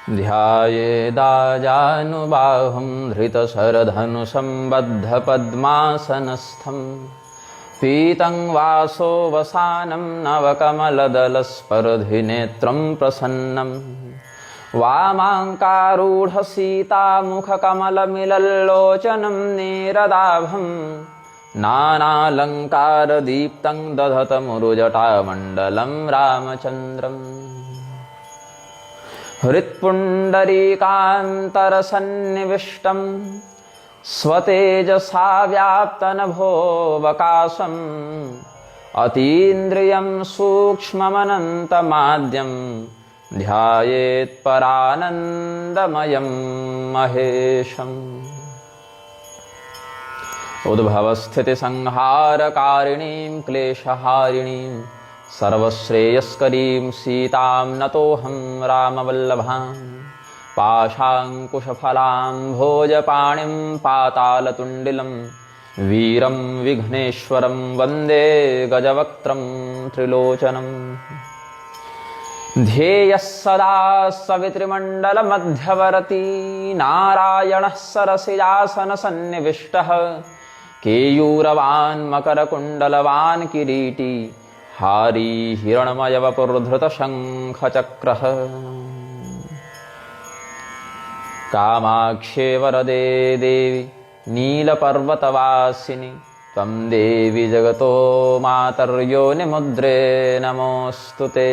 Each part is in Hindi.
ध्यायेदाजानुबाहुं धृतशरधनुसम्बद्धपद्मासनस्थं पीतं वासो वसानं नवकमलदलस्पर्धिनेत्रं प्रसन्नं वामाङ्कारूढसीतामुखकमलमिलल्लोचनं नीरदाभं नानालङ्कारदीप्तं दधतमुरुजटामण्डलं रामचन्द्रम् हृत्पुण्डरीकान्तरसन्निविष्टं स्वतेजसा व्याप्तनभोऽवकाशम् अतीन्द्रियं सूक्ष्ममनन्तमाद्यं ध्यायेत्परानन्दमयं महेशम् उद्भवस्थितिसंहारकारिणीं क्लेशहारिणीं सर्वश्रेयस्करीं सीतां नतोऽहं रामवल्लभां पाशाङ्कुशफलां भोजपाणिं पातालतुण्डिलं वीरं विघ्नेश्वरं वन्दे गजवक्त्रं त्रिलोचनम् ध्येयः सदा सवितृमण्डलमध्यवर्ती नारायणः सरसिजासनसन्निविष्टः केयूरवान् मकरकुण्डलवान् किरीटी हारी हिरण्मयवपुर्धृतशङ्खचक्रः कामाक्षे वरदे देवी नीलपर्वतवासिनि त्वं देवी जगतो मातर्योनिमुद्रे नमोऽस्तु ते।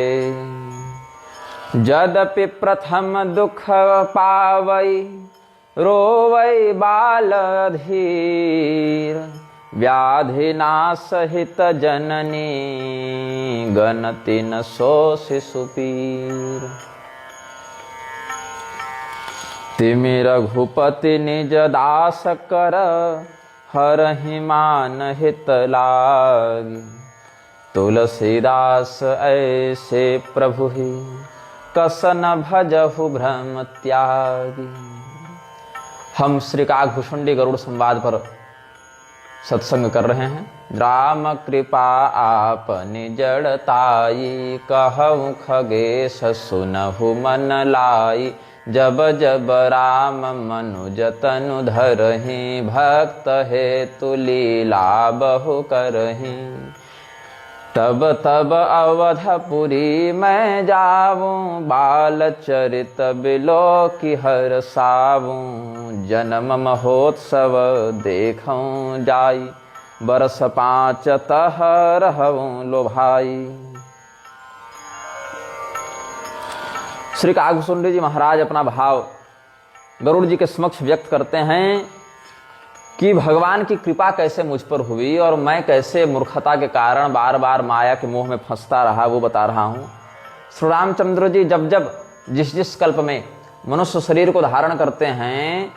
यद्यपि प्रथम दुख पावै रोवै बालधीर व्याधिनासहित जननी गणति न सो शिशुपीर। तिमि रघुपति निज दास कर हरहि मान हित लागी तुलसीदास ऐसे प्रभु ही कस न भजहु भ्रम त्यागी। हम श्री काकभूषुंडी गरुड़ संवाद पर सत्संग कर रहे हैं। राम कृपा आपनि जड़ताई कहूँ खगेश सुनहु मन लाई। जब जब राम मनुज तनु धरहि भक्त हेतु लीला बहु करहि। तब तब अवधपुरी मैं जाऊं बाल चरित बिलोकी हर सावूं। जन्म महोत्सव देखूं जाई बरस 5 तह रहूं लो भाई। श्री काकभूषुंडी जी महाराज अपना भाव गरुड़ जी के समक्ष व्यक्त करते हैं कि भगवान की कृपा कैसे मुझ पर हुई और मैं कैसे मूर्खता के कारण बार बार माया के मोह में फंसता रहा वो बता रहा हूं। श्री रामचंद्र जी जब जब जिस जिस कल्प में मनुष्य शरीर को धारण करते हैं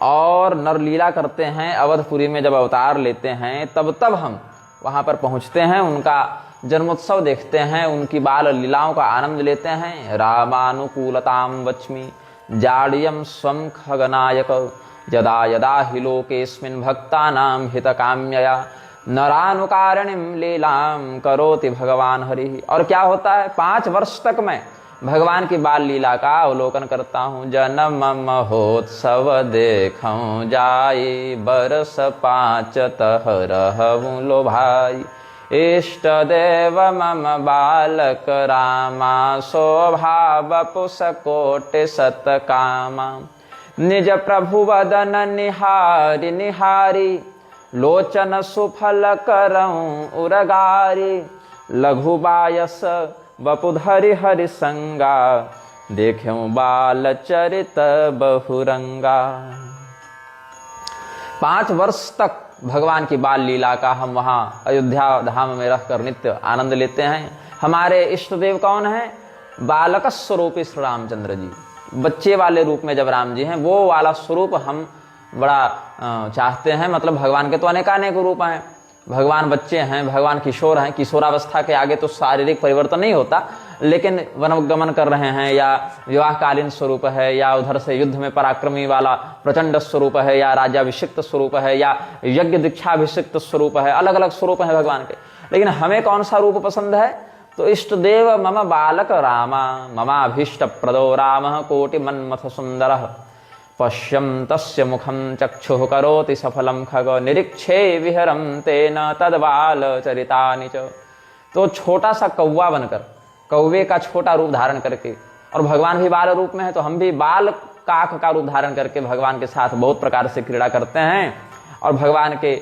और नरलीला करते हैं, अवधपुरी में जब अवतार लेते हैं तब तब हम वहां पर पहुंचते हैं, उनका जन्मोत्सव देखते हैं, उनकी बाल लीलाओं का आनंद लेते हैं। रामानुकूलतां वच्मि जाड्यं स्वं खगनायक यदा यदा हि लोकेऽस्मिन् भक्तानां हितकाम्यया नरानुकारिणीं लीलां करोति भगवान हरि। और क्या होता है, 5 वर्ष तक मैं भगवान की बाल लीला का अवलोकन करता हूँ। जन्म महोत्सव देखूं जाई बरस 5 तह रहूं लो भाई। इष्ट देव मम बालक रामा स्वभाव पुष कोटि सत कामा। निज प्रभु वदन निहारी निहारी लोचन सुफल करऊं उरगारी। लघु बायस वपुधरि हरि संगा देख्यूं बाल चरित बहुरंगा। 5 वर्ष तक भगवान की बाल लीला का हम वहां अयोध्या धाम में रहकर नित्य आनंद लेते हैं। हमारे इष्ट देव कौन है? बालक स्वरूपी श्री रामचंद्र जी, बच्चे वाले रूप में जब राम जी हैं वो वाला स्वरूप हम बड़ा चाहते हैं। मतलब भगवान के तो अनेकानेक रूप हैं, भगवान बच्चे हैं, भगवान किशोर हैं। किशोरावस्था के आगे तो शारीरिक परिवर्तन नहीं होता, लेकिन वनगमन कर रहे हैं या विवाहकालीन स्वरूप है या उधर से युद्ध में पराक्रमी वाला प्रचंड स्वरूप है या राजाभिषिक्त स्वरूप है या यज्ञ दीक्षाभिषिक्त स्वरूप है, अलग अलग स्वरूप है भगवान के। लेकिन हमें कौन सा रूप पसंद है? तो इष्ट देव मम बालक रामा ममाभीष्ट प्रदो रामः कोटि मन्मथ सुंदरः पश्यं तस्य मुखं चक्षुः करोति सफलं खग निरीक्षे विहरं तेन तद्बाल चरितानि च। तो छोटा सा कौवा बनकर, कौवे का छोटा रूप धारण करके, और भगवान भी बाल रूप में है तो हम भी बाल काक का रूप धारण करके भगवान के साथ बहुत प्रकार से क्रीड़ा करते हैं और भगवान के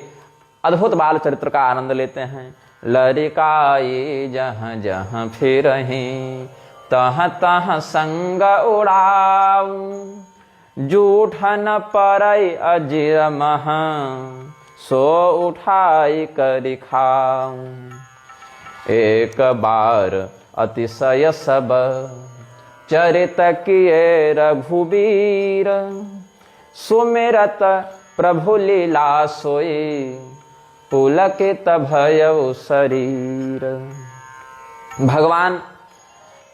अद्भुत बाल चरित्र का आनंद लेते हैं। लरिकाए जहाँ जहाँ फिरहीं तहाँ तहाँ संग उड़ाऊं, जूठन परई अजिर महा सो उठाई करि खाऊं। एक बार अतिशय सब चरित किए रघुबीर, सुमिरत प्रभु लीला सोई पुलकित भयउ शरीर। भगवान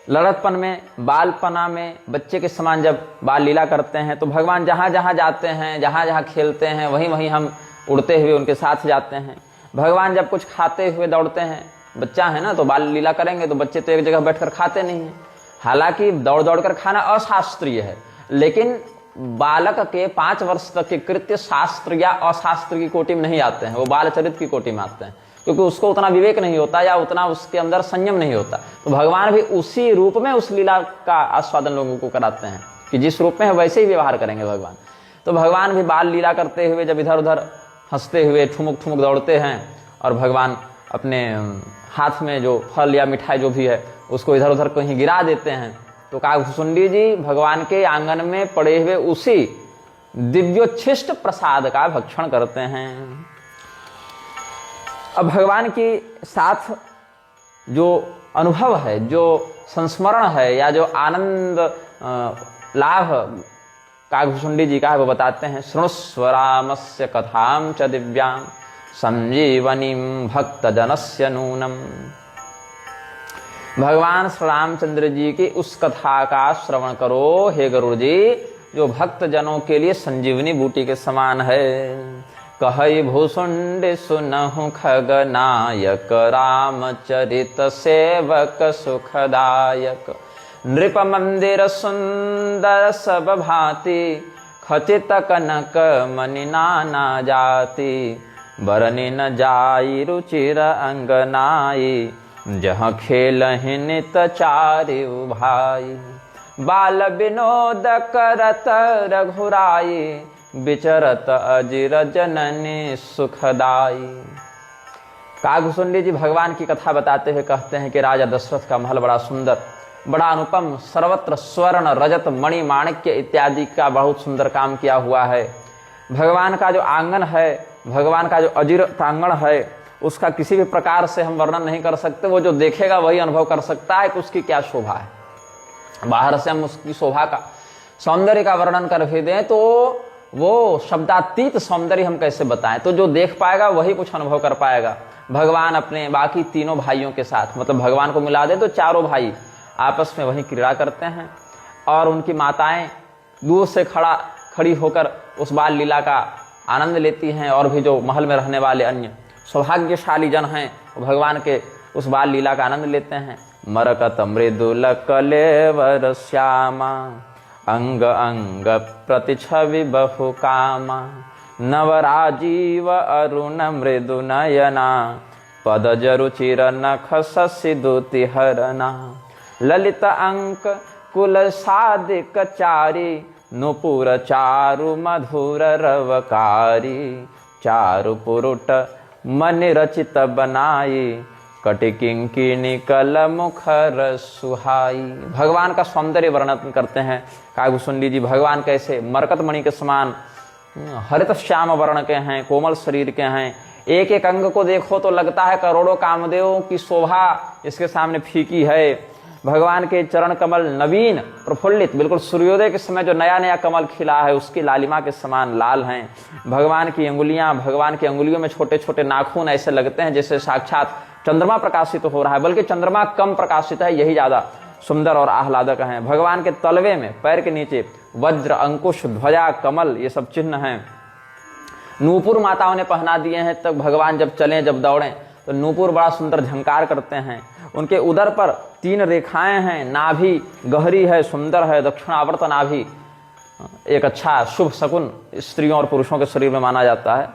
लड़कपन में, बालपना में बच्चे के समान जब बाल लीला करते हैं तो भगवान जहाँ जहाँ जाते हैं, जहाँ जहाँ खेलते हैं, वहीं वहीं हम उड़ते हुए उनके साथ जाते हैं। भगवान जब कुछ खाते हुए दौड़ते हैं, बच्चा है ना तो बाल लीला करेंगे तो बच्चे तो एक जगह बैठकर खाते नहीं हैं। हालांकि दौड़ दौड़ कर खाना अशास्त्रीय है, लेकिन बालक के 5 वर्ष तक के कृत्य शास्त्र या अशास्त्र की कोटि में नहीं आते हैं, वो बाल चरित्र की कोटि में आते हैं, क्योंकि उसको उतना विवेक नहीं होता या उतना उसके अंदर संयम नहीं होता। तो भगवान भी उसी रूप में उस लीला का आस्वादन लोगों को कराते हैं कि जिस रूप में है वैसे ही व्यवहार करेंगे भगवान। तो भगवान भी बाल लीला करते हुए जब इधर उधर हंसते हुए ठुमुक ठुमुक दौड़ते हैं और भगवान अपने हाथ में जो फल या मिठाई जो भी है उसको इधर उधर कहीं गिरा देते हैं, तो काकभूषुंडी जी भगवान के आंगन में पड़े हुए उसी दिव्योच्छिष्ट प्रसाद का भक्षण करते हैं। अब भगवान के साथ जो अनुभव है, जो संस्मरण है या जो आनंद लाभ काकभूषुंडी जी का है वो बताते हैं। शृणुस्व रामस्य कथां च दिव्यां संजीवनीं भक्त जनस्य नूनम। भगवान श्री रामचंद्र जी की उस कथा का श्रवण करो हे गरुड़ जी, जो भक्त जनों के लिए संजीवनी बूटी के समान है। कहई भूषुंड सुनहु खगनायक, रामचरित सेवक सुखदायक। नृप मंदिर सुंदर सब भांति, खचित कनक मणि नाना जाति। बरनि न जाई रुचिर अंगनाई, जहाँ खेलहि नित चारिउ भाई। बाल विनोद करत रघुराई, विचरत अजिर जननी सुखदाई। काकभूषुंडी जी भगवान की कथा बताते हुए कहते हैं कि राजा दशरथ का महल बड़ा सुंदर, बड़ा अनुपम, सर्वत्र स्वर्ण रजत मणि माणिक्य इत्यादि का बहुत सुंदर काम किया हुआ है। भगवान का जो आंगन है, भगवान का जो अजिर प्रांगण है, उसका किसी भी प्रकार से हम वर्णन नहीं कर सकते। वो जो देखेगा वही अनुभव कर सकता है कि उसकी क्या शोभा है। बाहर से हम उसकी शोभा का, सौंदर्य का वर्णन कर भी दें तो वो शब्दातीत सौंदर्य हम कैसे बताएं। तो जो देख पाएगा वही कुछ अनुभव कर पाएगा। भगवान अपने बाकी तीनों भाइयों के साथ, मतलब भगवान को मिला दे तो चारों भाई आपस में वही क्रीड़ा करते हैं और उनकी माताएं दूर से खड़ी होकर उस बाल लीला का आनंद लेती हैं। और भी जो महल में रहने वाले अन्य सौभाग्यशाली जन हैं वो भगवान के उस बाल लीला का आनंद लेते हैं। मरकत मृदुल कलेवर श्यामा, अंग अंग प्रतिछवि बहु कामा। नवराजीव अरुण मृदु नयना, पदज रुचिर नख शशि दुति हरना। ललित अंक कुल सादिक चारी, नुपुर चारु मधुर रवकारी। चारु पुरुट मन रचित बनाई, कटिकिंकिनी कल मुखर सुहाई। भगवान का सौंदर्य वर्णन करते हैं काकभूषुंडी जी। भगवान कैसे मरकत मणि के समान हरित श्याम वर्ण के हैं, कोमल शरीर के हैं। एक एक अंग को देखो तो लगता है करोड़ों कामदेवों की शोभा इसके सामने फीकी है। भगवान के चरण कमल नवीन प्रफुल्लित, बिल्कुल सूर्योदय के समय जो नया नया कमल खिला है उसकी लालिमा के समान लाल हैं। भगवान की अंगुलियां, भगवान की अंगुलियों में छोटे छोटे नाखून ऐसे लगते हैं जैसे साक्षात चंद्रमा प्रकाशित हो रहा है, बल्कि चंद्रमा कम प्रकाशित है, यही ज्यादा सुंदर और आह्लादक हैं। भगवान के तलवे में, पैर के नीचे वज्र, अंकुश, ध्वजा, कमल ये सब चिन्ह हैं। नूपुर माताओं ने पहना दिए हैं। तब भगवान जब चलें, जब दौड़ें तो नूपुर बड़ा सुंदर झंकार करते हैं। उनके उदर पर 3 रेखाएं हैं, नाभि गहरी है, सुंदर है, दक्षिणावर्त नाभि, एक अच्छा शुभ शकुन स्त्रियों और पुरुषों के शरीर में माना जाता है।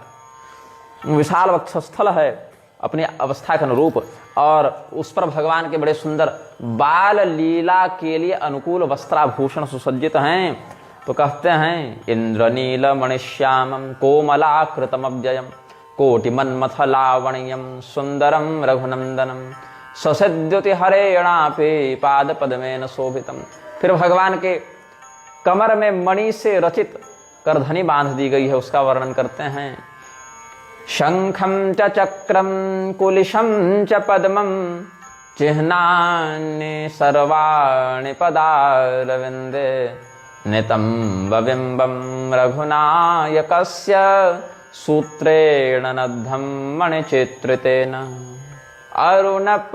विशाल वक्षस्थल है अपनी अवस्था के अनुरूप, और उस पर भगवान के बड़े सुंदर बाल लीला के लिए अनुकूल वस्त्राभूषण सुसज्जित हैं। तो कहते हैं इंद्रनील मणिश्यामम कोमलाकृतमव्ययम कोटिमन्मथ लावण्यम सुंदरम रघुनंदनम ससद्युति हरेणापि पाद पद्मेन शोभितम। फिर भगवान के कमर में मणि से रचित करधनी बांध दी गई है, उसका वर्णन करते हैं। शंखं च चक्रं कुलिशं च पद्मं चिह्नानि सर्वाणि पदारविन्दे नितम्ब बिम्बं रघुनायकस्य सूत्रेण नद्धं मणिचित्रितेन अरुणपाणिनखकरज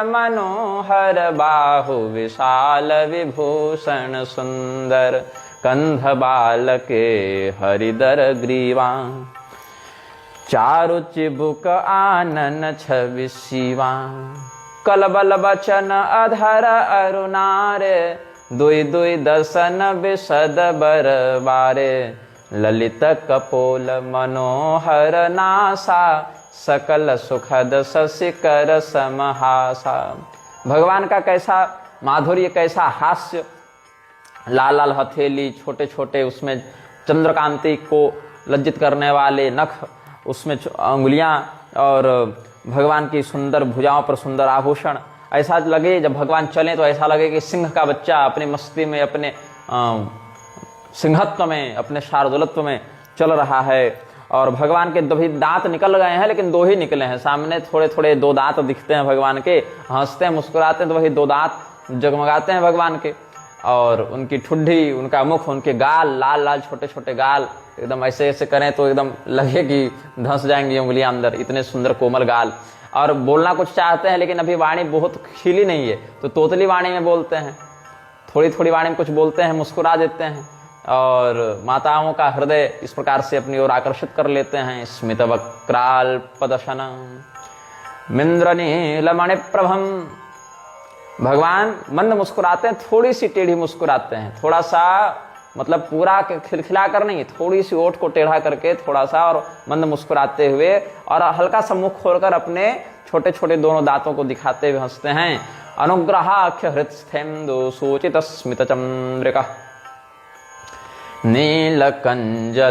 मनोहर बाहु विशाल विभूषण सुंदर कंध बालके हरिदर ग्रीवा चारु चिबुक आनन छवि शिवा कलबल बचन अधर अरुणारे दुई दुई दसन विशद बर बारे ललित कपोल मनोहर नासा सकल सुखद शशिकर समहासा। भगवान का कैसा माधुर्य, कैसा हास्य, लाल लाल हथेली, छोटे छोटे उसमें चंद्रकांति को लज्जित करने वाले नख, उसमें अंगुलियां, और भगवान की सुंदर भुजाओं पर सुंदर आभूषण। ऐसा लगे जब भगवान चलें तो ऐसा लगे कि सिंह का बच्चा अपनी मस्ती में, अपने सिंहत्व में, अपने शार्दूलत्व में चल रहा है। और भगवान के भी दांत निकल गए हैं, लेकिन 2 ही निकले हैं। सामने थोड़े थोड़े 2 दांत दिखते हैं भगवान के, हंसते हैं मुस्कुराते हैं तो वही 2 दांत जगमगाते हैं भगवान के। और उनकी ठुड्डी, उनका मुख, उनके गाल, लाल लाल छोटे छोटे गाल, एकदम ऐसे ऐसे करें तो एकदम लगे कि धंस जाएंगी उंगलियां अंदर, इतने सुंदर कोमल गाल। और बोलना कुछ चाहते हैं लेकिन अभी वाणी बहुत खिली नहीं है, तो तोतली वाणी में बोलते हैं, थोड़ी थोड़ी वाणी में कुछ बोलते हैं, मुस्कुरा देते हैं, और माताओं का हृदय इस प्रकार से अपनी ओर आकर्षित कर लेते हैं। स्मित वक्राल पदशन मिंद्रनीलमणि प्रभम। भगवान मंद मुस्कुराते हैं, थोड़ी सी टेढ़ी मुस्कुराते हैं, थोड़ा सा, मतलब पूरा खिलखिला कर नहीं, थोड़ी सी ओठ को टेढ़ा करके थोड़ा सा, और मंद मुस्कुराते हुए, और हल्का सा मुख खोलकर अपने छोटे छोटे दोनों दांतों को दिखाते हुए हंसते हैं। अनुग्रहाख्य हृत्स्थेन्दु सूचित स्मित चंद्रिका नीलकंजलोचन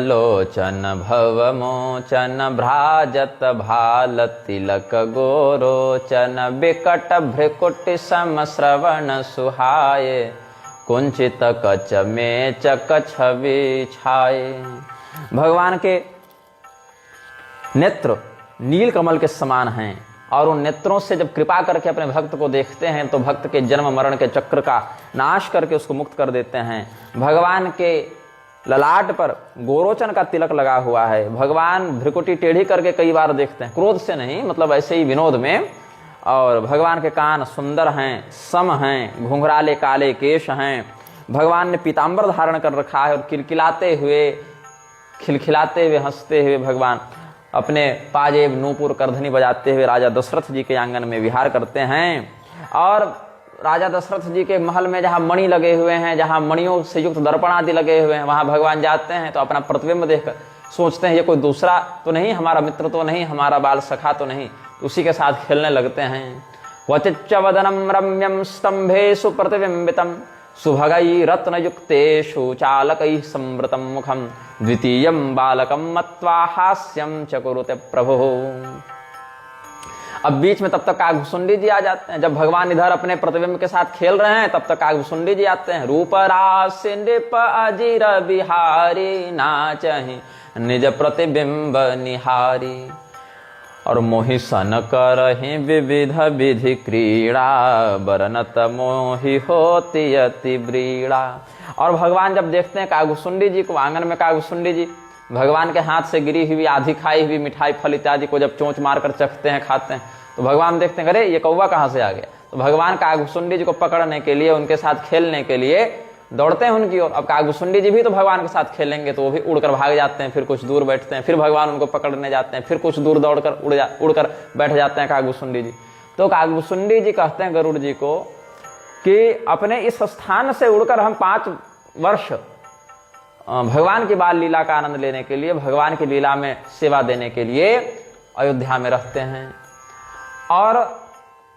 भवमोचन भ्राजत भाल तिलक गोरोचन विकट भ्रिकुटि सम श्रवण सुहाये कुंचित कच में चक छवि छाये। भगवान के नेत्र नील कमल के समान हैं, और उन नेत्रों से जब कृपा करके अपने भक्त को देखते हैं तो भक्त के जन्म मरण के चक्र का नाश करके उसको मुक्त कर देते हैं। भगवान के ललाट पर गोरोचन का तिलक लगा हुआ है। भगवान भ्रिकुटी टेढ़ी करके कई बार देखते हैं, क्रोध से नहीं, मतलब ऐसे ही विनोद में। और भगवान के कान सुंदर हैं, सम हैं, घुंघराले काले केश हैं। भगवान ने पीतांबर धारण कर रखा है, और खिलखिलाते हुए हंसते हुए भगवान अपने पाजेब नूपुर करधनी बजाते हुए राजा दशरथ जी के आंगन में विहार करते हैं। और राजा दशरथ जी के महल में जहाँ मणि लगे हुए हैं, जहाँ मणियों से युक्त दर्पण आदि लगे हुए हैं, वहां भगवान जाते हैं तो अपना प्रतिबिंब देखकर सोचते हैं ये कोई दूसरा तो नहीं, हमारा मित्र तो नहीं, हमारा बाल सखा तो नहीं, उसी के साथ खेलने लगते हैं। क्वचिच्च वदनम रम्यम स्तंभेषु प्रतिबिंबितम सुभगै रत्नयुक्तेषु चालकैः संवृतं मुखम द्वितीयं बालकं मत्वा हास्यं च कुरुते प्रभुः। अब बीच में तब तक कागभुसुंडी जी आ जाते हैं। जब भगवान इधर अपने प्रतिबिंब के साथ खेल रहे हैं तब तक कागभुसुंडी जी आते हैं। रूप रास नृप अजिर बिहारी नाचहि निज प्रतिबिंब निहारी और मोहि सन करहि विविध विधि क्रीड़ा बरनत मोहि होती अति ब्रीड़ा। और भगवान जब देखते हैं कागभुसुंडी जी को, आंगन में कागभुसुंडी जी भगवान के हाथ से गिरी हुई आधी खाई हुई मिठाई फल इत्यादि को जब चोंच मारकर चखते हैं, खाते हैं, तो भगवान देखते हैं अरे ये कौवा कहाँ से आ गया। तो भगवान कागभुसुंडी जी को पकड़ने के लिए, उनके साथ खेलने के लिए दौड़ते हैं उनकी ओर। अब कागभूषुंडी जी भी तो भगवान के साथ खेलेंगे, तो वो भी उड़कर भाग जाते हैं, फिर कुछ दूर बैठते हैं, फिर भगवान उनको पकड़ने जाते हैं, फिर कुछ दूर दौड़कर उड़कर बैठ जाते हैं कागभूषुंडी जी। तो कागभूषुंडी जी कहते हैं गरुड़ जी को कि अपने इस स्थान से उड़कर हम 5 वर्ष भगवान की बाल लीला का आनंद लेने के लिए, भगवान की लीला में सेवा देने के लिए अयोध्या में रहते हैं। और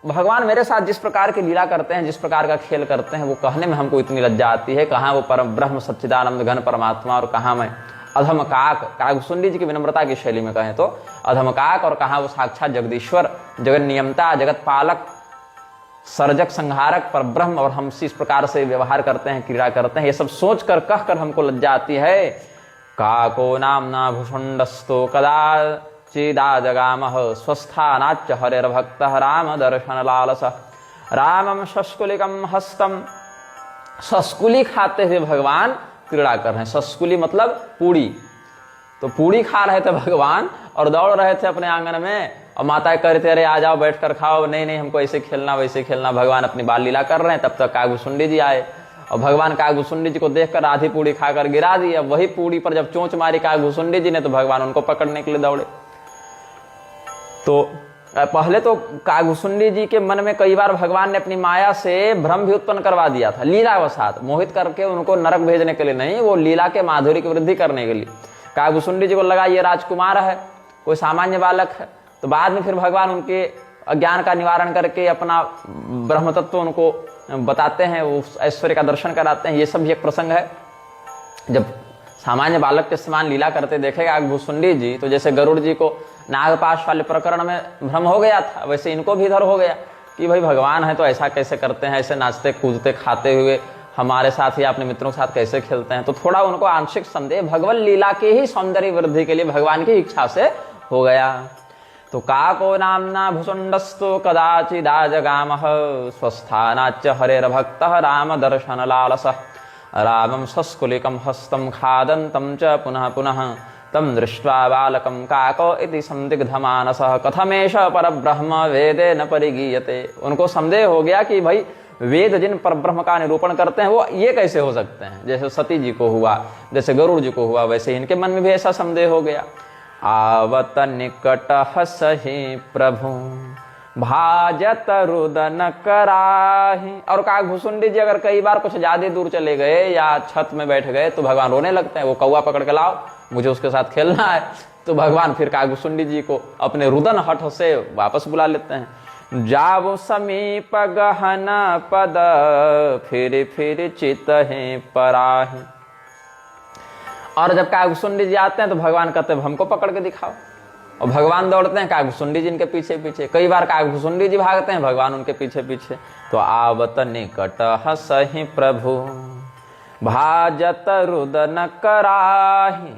भगवान मेरे साथ जिस प्रकार की लीला करते हैं, जिस प्रकार का खेल करते हैं, वो कहने में हमको इतनी लज्जा आती है। कहाँ वो परम ब्रह्म सच्चिदानंद घन परमात्मा और कहाँ मैं अधम काक, कागभूषुंडी जी की विनम्रता की शैली में कहें तो अधम काक, और कहाँ वो साक्षात जगदीश्वर, जगत नियमता, जगत पालक, सर्जक, संहारक, पर ब्रह्म, और हमसे इस प्रकार से व्यवहार करते हैं, क्रीड़ा करते हैं। ये सब सोच कर कह कर हमको लज्जा आती है। काको नामना भूषुंडस्तो कदा चिदा जगामः स्वस्थानाच्च हरिर्भक्तः राम दर्शन लालस रामम शस्कुलिकम हस्तम। शस्कुली खाते हुए भगवान क्रीड़ा कर रहे हैं। शस्कुली मतलब पूड़ी, तो पूड़ी खा रहे थे भगवान और दौड़ रहे थे अपने आंगन में, और माताएं कह रही थी अरे आ जाओ बैठ कर खाओ, नहीं नहीं हमको ऐसे खेलना वैसे खेलना। भगवान अपनी बाल लीला कर रहे हैं, तब तक कागभूषुंडी जी आए और भगवान कागभूषुंडी जी को देखकर आधी पूड़ी खाकर गिरा दी। अब वही पूड़ी पर जब चोंच मारी कागभूषुंडी जी ने, तो भगवान उनको पकड़ने के लिए दौड़े। तो पहले तो कागभूषुंडी जी के मन में कई बार भगवान ने अपनी माया से भ्रम भी उत्पन्न करवा दिया था, लीलावशात मोहित करके उनको नरक भेजने के लिए नहीं, वो लीला के माधुर्य की वृद्धि करने के लिए। कागभूषुंडी जी को लगा ये राजकुमार है, कोई सामान्य बालक है। तो बाद में फिर भगवान उनके अज्ञान का निवारण करके अपना ब्रह्म तत्व उनको बताते हैं, उस ऐश्वर्य का दर्शन कराते हैं। ये सब भी एक प्रसंग है। जब सामान्य बालक के समान लीला करते देखेगा कागभूषुंडी जी, तो जैसे गरुड़ जी को नागपाश वाले प्रकरण में भ्रम हो गया था, वैसे इनको भी इधर हो गया कि भाई भगवान है तो ऐसा कैसे करते हैं, ऐसे नाचते कूदते खाते हुए हमारे साथ या अपने मित्रों के साथ कैसे खेलते हैं। तो थोड़ा उनको आंशिक संदेह भगवान लीला के ही सौंदर्य वृद्धि के लिए भगवान की इच्छा से हो गया। तो काको नामना भूषुंडस्तु कदाचिदा जगामः स्वस्थानाच्च हरेर्भक्तः राम दर्शन लालसः रामं शस्कुलिकं हस्तं खादन्तं च पुनः पुनः तम दृष्ट्वा बालकं काको इति संदिग्धमानसः कथमेष परब्रह्म वेदे न परिगीयते। उनको संदेह हो गया कि भाई वेद जिन परब्रह्म का निरूपण करते हैं वो ये कैसे हो सकते हैं। जैसे सती जी को हुआ, जैसे गरुड़ जी को हुआ, वैसे इनके मन में भी ऐसा संदेह हो गया। आवत निकट हसहि प्रभु भाजत रुदन कराही। और कागभूषुंडी जी अगर कई बार कुछ ज्यादा दूर चले गए या छत में बैठ गए तो भगवान रोने लगते हैं, वो कौवा पकड़ के लाओ मुझे उसके साथ खेलना है। तो भगवान फिर कागभूषुंडी जी को अपने रुदन हठ से वापस बुला लेते हैं। जावो समीप गहन पद फिर फिर चित है पराही। और जब कागभूषुंडी जी आते हैं तो भगवान कहते हैं हमको पकड़ के दिखाओ, और भगवान दौड़ते हैं कागभूषुंडी जी इनके पीछे पीछे। कई बार कागभूषुंडी जी भागते हैं, भगवान उनके पीछे पीछे। तो आवत निकट हसहि प्रभु भाजत रुदन कराही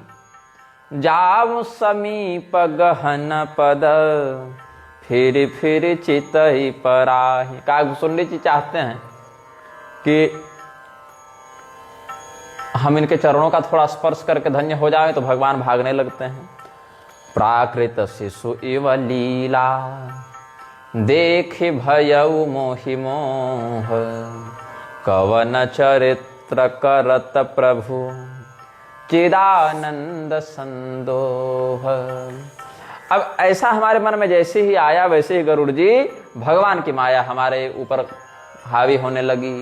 जाव समीप गहन पद फिर फिर चित ही पराही। कागभूषुंडी जी चाहते हैं कि हम इनके चरणों का थोड़ा स्पर्श करके धन्य हो जाए, तो भगवान भागने लगते हैं। प्राकृत शिशु इव लीला देख भयउ मोहि मोह कवन चरित्र करत प्रभु चिदानंद संदोह। अब ऐसा हमारे मन में जैसे ही आया वैसे ही गरुड़ जी भगवान की माया हमारे ऊपर हावी होने लगी।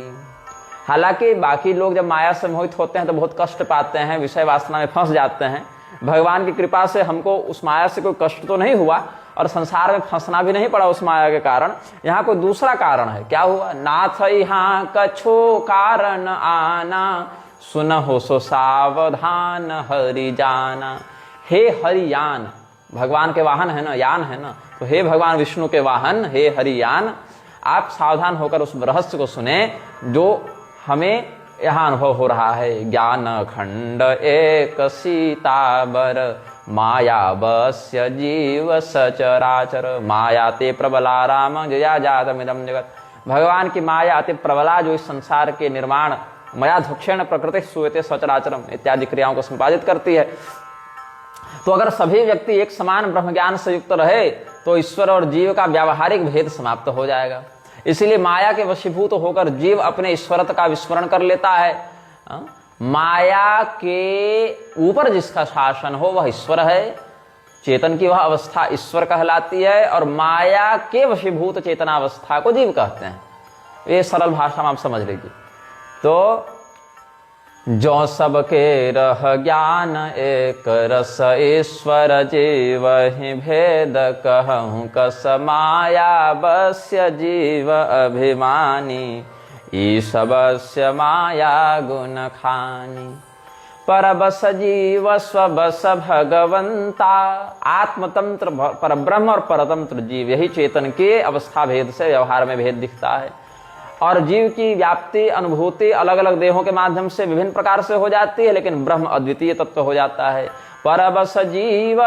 हालांकि बाकी लोग जब माया से मोहित होते हैं तो बहुत कष्ट पाते हैं, विषय वासना में फंस जाते हैं। भगवान की कृपा से हमको उस माया से कोई कष्ट तो नहीं हुआ और संसार में फंसना भी नहीं पड़ा उस माया के कारण। यहाँ कोई दूसरा कारण है। क्या हुआ? नाथ यहाँ कछो कारण आना सुनहो सो सावधान हरि जाना। हे हरियान, भगवान के वाहन है ना, यान है ना, तो हे भगवान विष्णु के वाहन, हे हरियान, आप सावधान होकर उस रहस्य को सुने जो हमें यहाँ अनुभव हो रहा है। ज्ञान खंड एक सीताबर माया बस्य जीव सचराचर माया ते प्रबला राम जया जातमिदं जगत। भगवान की माया अति प्रबला जो इस संसार के निर्माण मया धुक्षेण प्रकृति सुयते सचराचरम इत्यादि क्रियाओं को संपादित करती है। तो अगर सभी व्यक्ति एक समान ब्रह्म ज्ञान से युक्त रहे तो ईश्वर और जीव का व्यावहारिक भेद समाप्त हो जाएगा। इसीलिए माया के वशीभूत होकर जीव अपने ईश्वरत्व का विस्मरण कर लेता है माया के ऊपर जिसका शासन हो वह ईश्वर है, चेतन की वह अवस्था ईश्वर कहलाती है, और माया के वशीभूत चेतनावस्था को जीव कहते हैं। ये सरल भाषा में आप समझ लीजिए। तो जो सबके रह ज्ञान एक रस ईश्वर जीव ही भेद कहूँ कस माया बस्य जीव अभिमानी ईशवस्य माया गुण खानी पर बस जीव स्वबस भगवंता। आत्मतंत्र परब्रह्म और परतंत्र जीव, यही चेतन के अवस्था भेद से व्यवहार में भेद दिखता है। और जीव की व्याप्ति अनुभूति अलग अलग देहों के माध्यम से विभिन्न प्रकार से हो जाती है, लेकिन ब्रह्म अद्वितीय तत्व हो जाता है। परबस जीव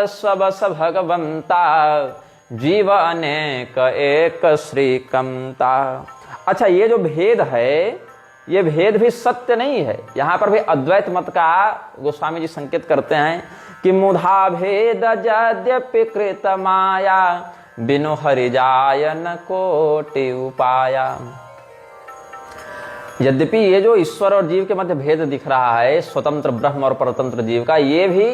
स्वबस भगवंता जीव अनेक एक श्रीकंता। अच्छा, ये जो भेद है ये भेद भी सत्य नहीं है। यहां पर भी अद्वैत मत का गोस्वामी जी संकेत करते हैं कि मुधा भेद यद्यपि कृत माया बिनु हरिजायन कोटि उपाया। यद्यपि ये जो ईश्वर और जीव के मध्य भेद दिख रहा है, स्वतंत्र ब्रह्म और परतंत्र जीव का, ये भी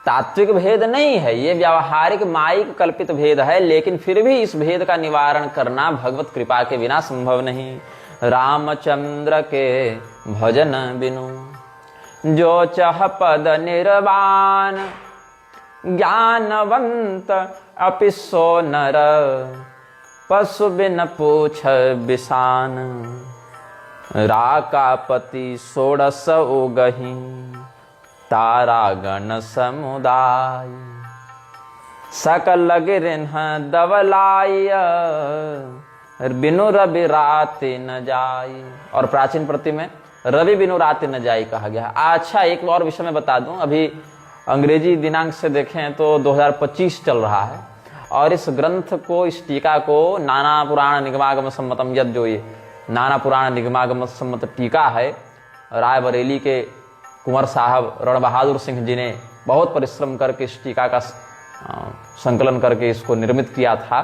तात्विक भेद नहीं है, ये व्यावहारिक माइक कल्पित भेद है। लेकिन फिर भी इस भेद का निवारण करना भगवत कृपा के बिना संभव नहीं। रामचंद्र के भजन बिनु जो चह पद निर्वाण ज्ञानवंत अपि सो नर पशु बिन पूछ बिसान। राकापति षोडश उगहि तारागण समुदाय सकल गिरिन्ह दवलाय बिनु रवि राति न जाई। और प्राचीन प्रति में रवि बिनु राति न जाई कहा गया। अच्छा, एक और विषय में बता दूं, अभी अंग्रेजी दिनांक से देखें तो 2025 चल रहा है, और इस ग्रंथ को, इस टीका को नाना पुराण निगमागम सम्मतम यद, जो ये नाना पुराण निगमागम सम्मत टीका है, रायबरेली के कुंवर साहब रण बहादुर सिंह जी ने बहुत परिश्रम करके इस टीका का संकलन करके इसको निर्मित किया था।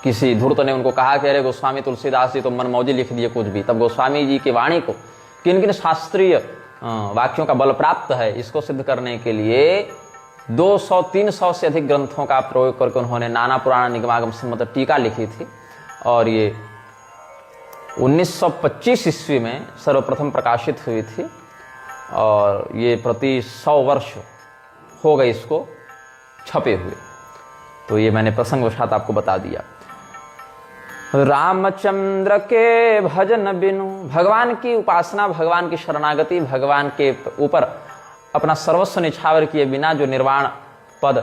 किसी धूर्त ने उनको कहा कि अरे गोस्वामी तुलसीदास जी तो मनमौजी लिख दिए कुछ भी। तब गोस्वामी जी की वाणी को किन किन शास्त्रीय वाक्यों का बल प्राप्त है, इसको सिद्ध करने के लिए 200-300 से अधिक ग्रंथों का प्रयोग करके उन्होंने नाना पुराण निगमागम सम्मत टीका लिखी थी। और ये 1925 ईस्वी में सर्वप्रथम प्रकाशित हुई थी, और ये प्रति 100 वर्ष हो गए इसको छपे हुए। तो ये मैंने प्रसंगवशात आपको बता दिया। रामचंद्र के भजन बिनु, भगवान की उपासना, भगवान की शरणागति, भगवान के ऊपर अपना सर्वस्व निछावर किए बिना जो निर्वाण पद,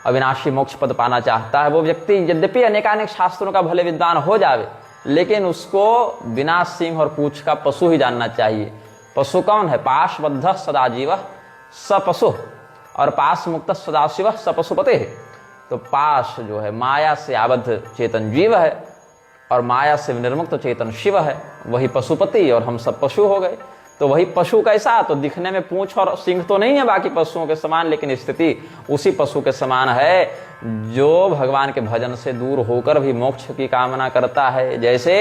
अविनाशी मोक्ष पद पाना चाहता है, वो व्यक्ति यद्यपि अनेकानेक शास्त्रों का भले विद्वान हो जावे, लेकिन उसको बिना सींग और पूंछ का पशु ही जानना चाहिए। पशु कौन है? पाशबद्ध सदाजीव स पशु, और पाश मुक्त सदाशिव स पशुपते है। तो पाश जो है माया से आबद्ध चेतन जीव है, और माया से निर्मुक्त चेतन शिव है, वही पशुपति, और हम सब पशु हो गए। तो वही पशु कैसा? तो दिखने में पूंछ और सिंह तो नहीं है बाकी पशुओं के समान, लेकिन स्थिति उसी पशु के समान है जो भगवान के भजन से दूर होकर भी मोक्ष की कामना करता है। जैसे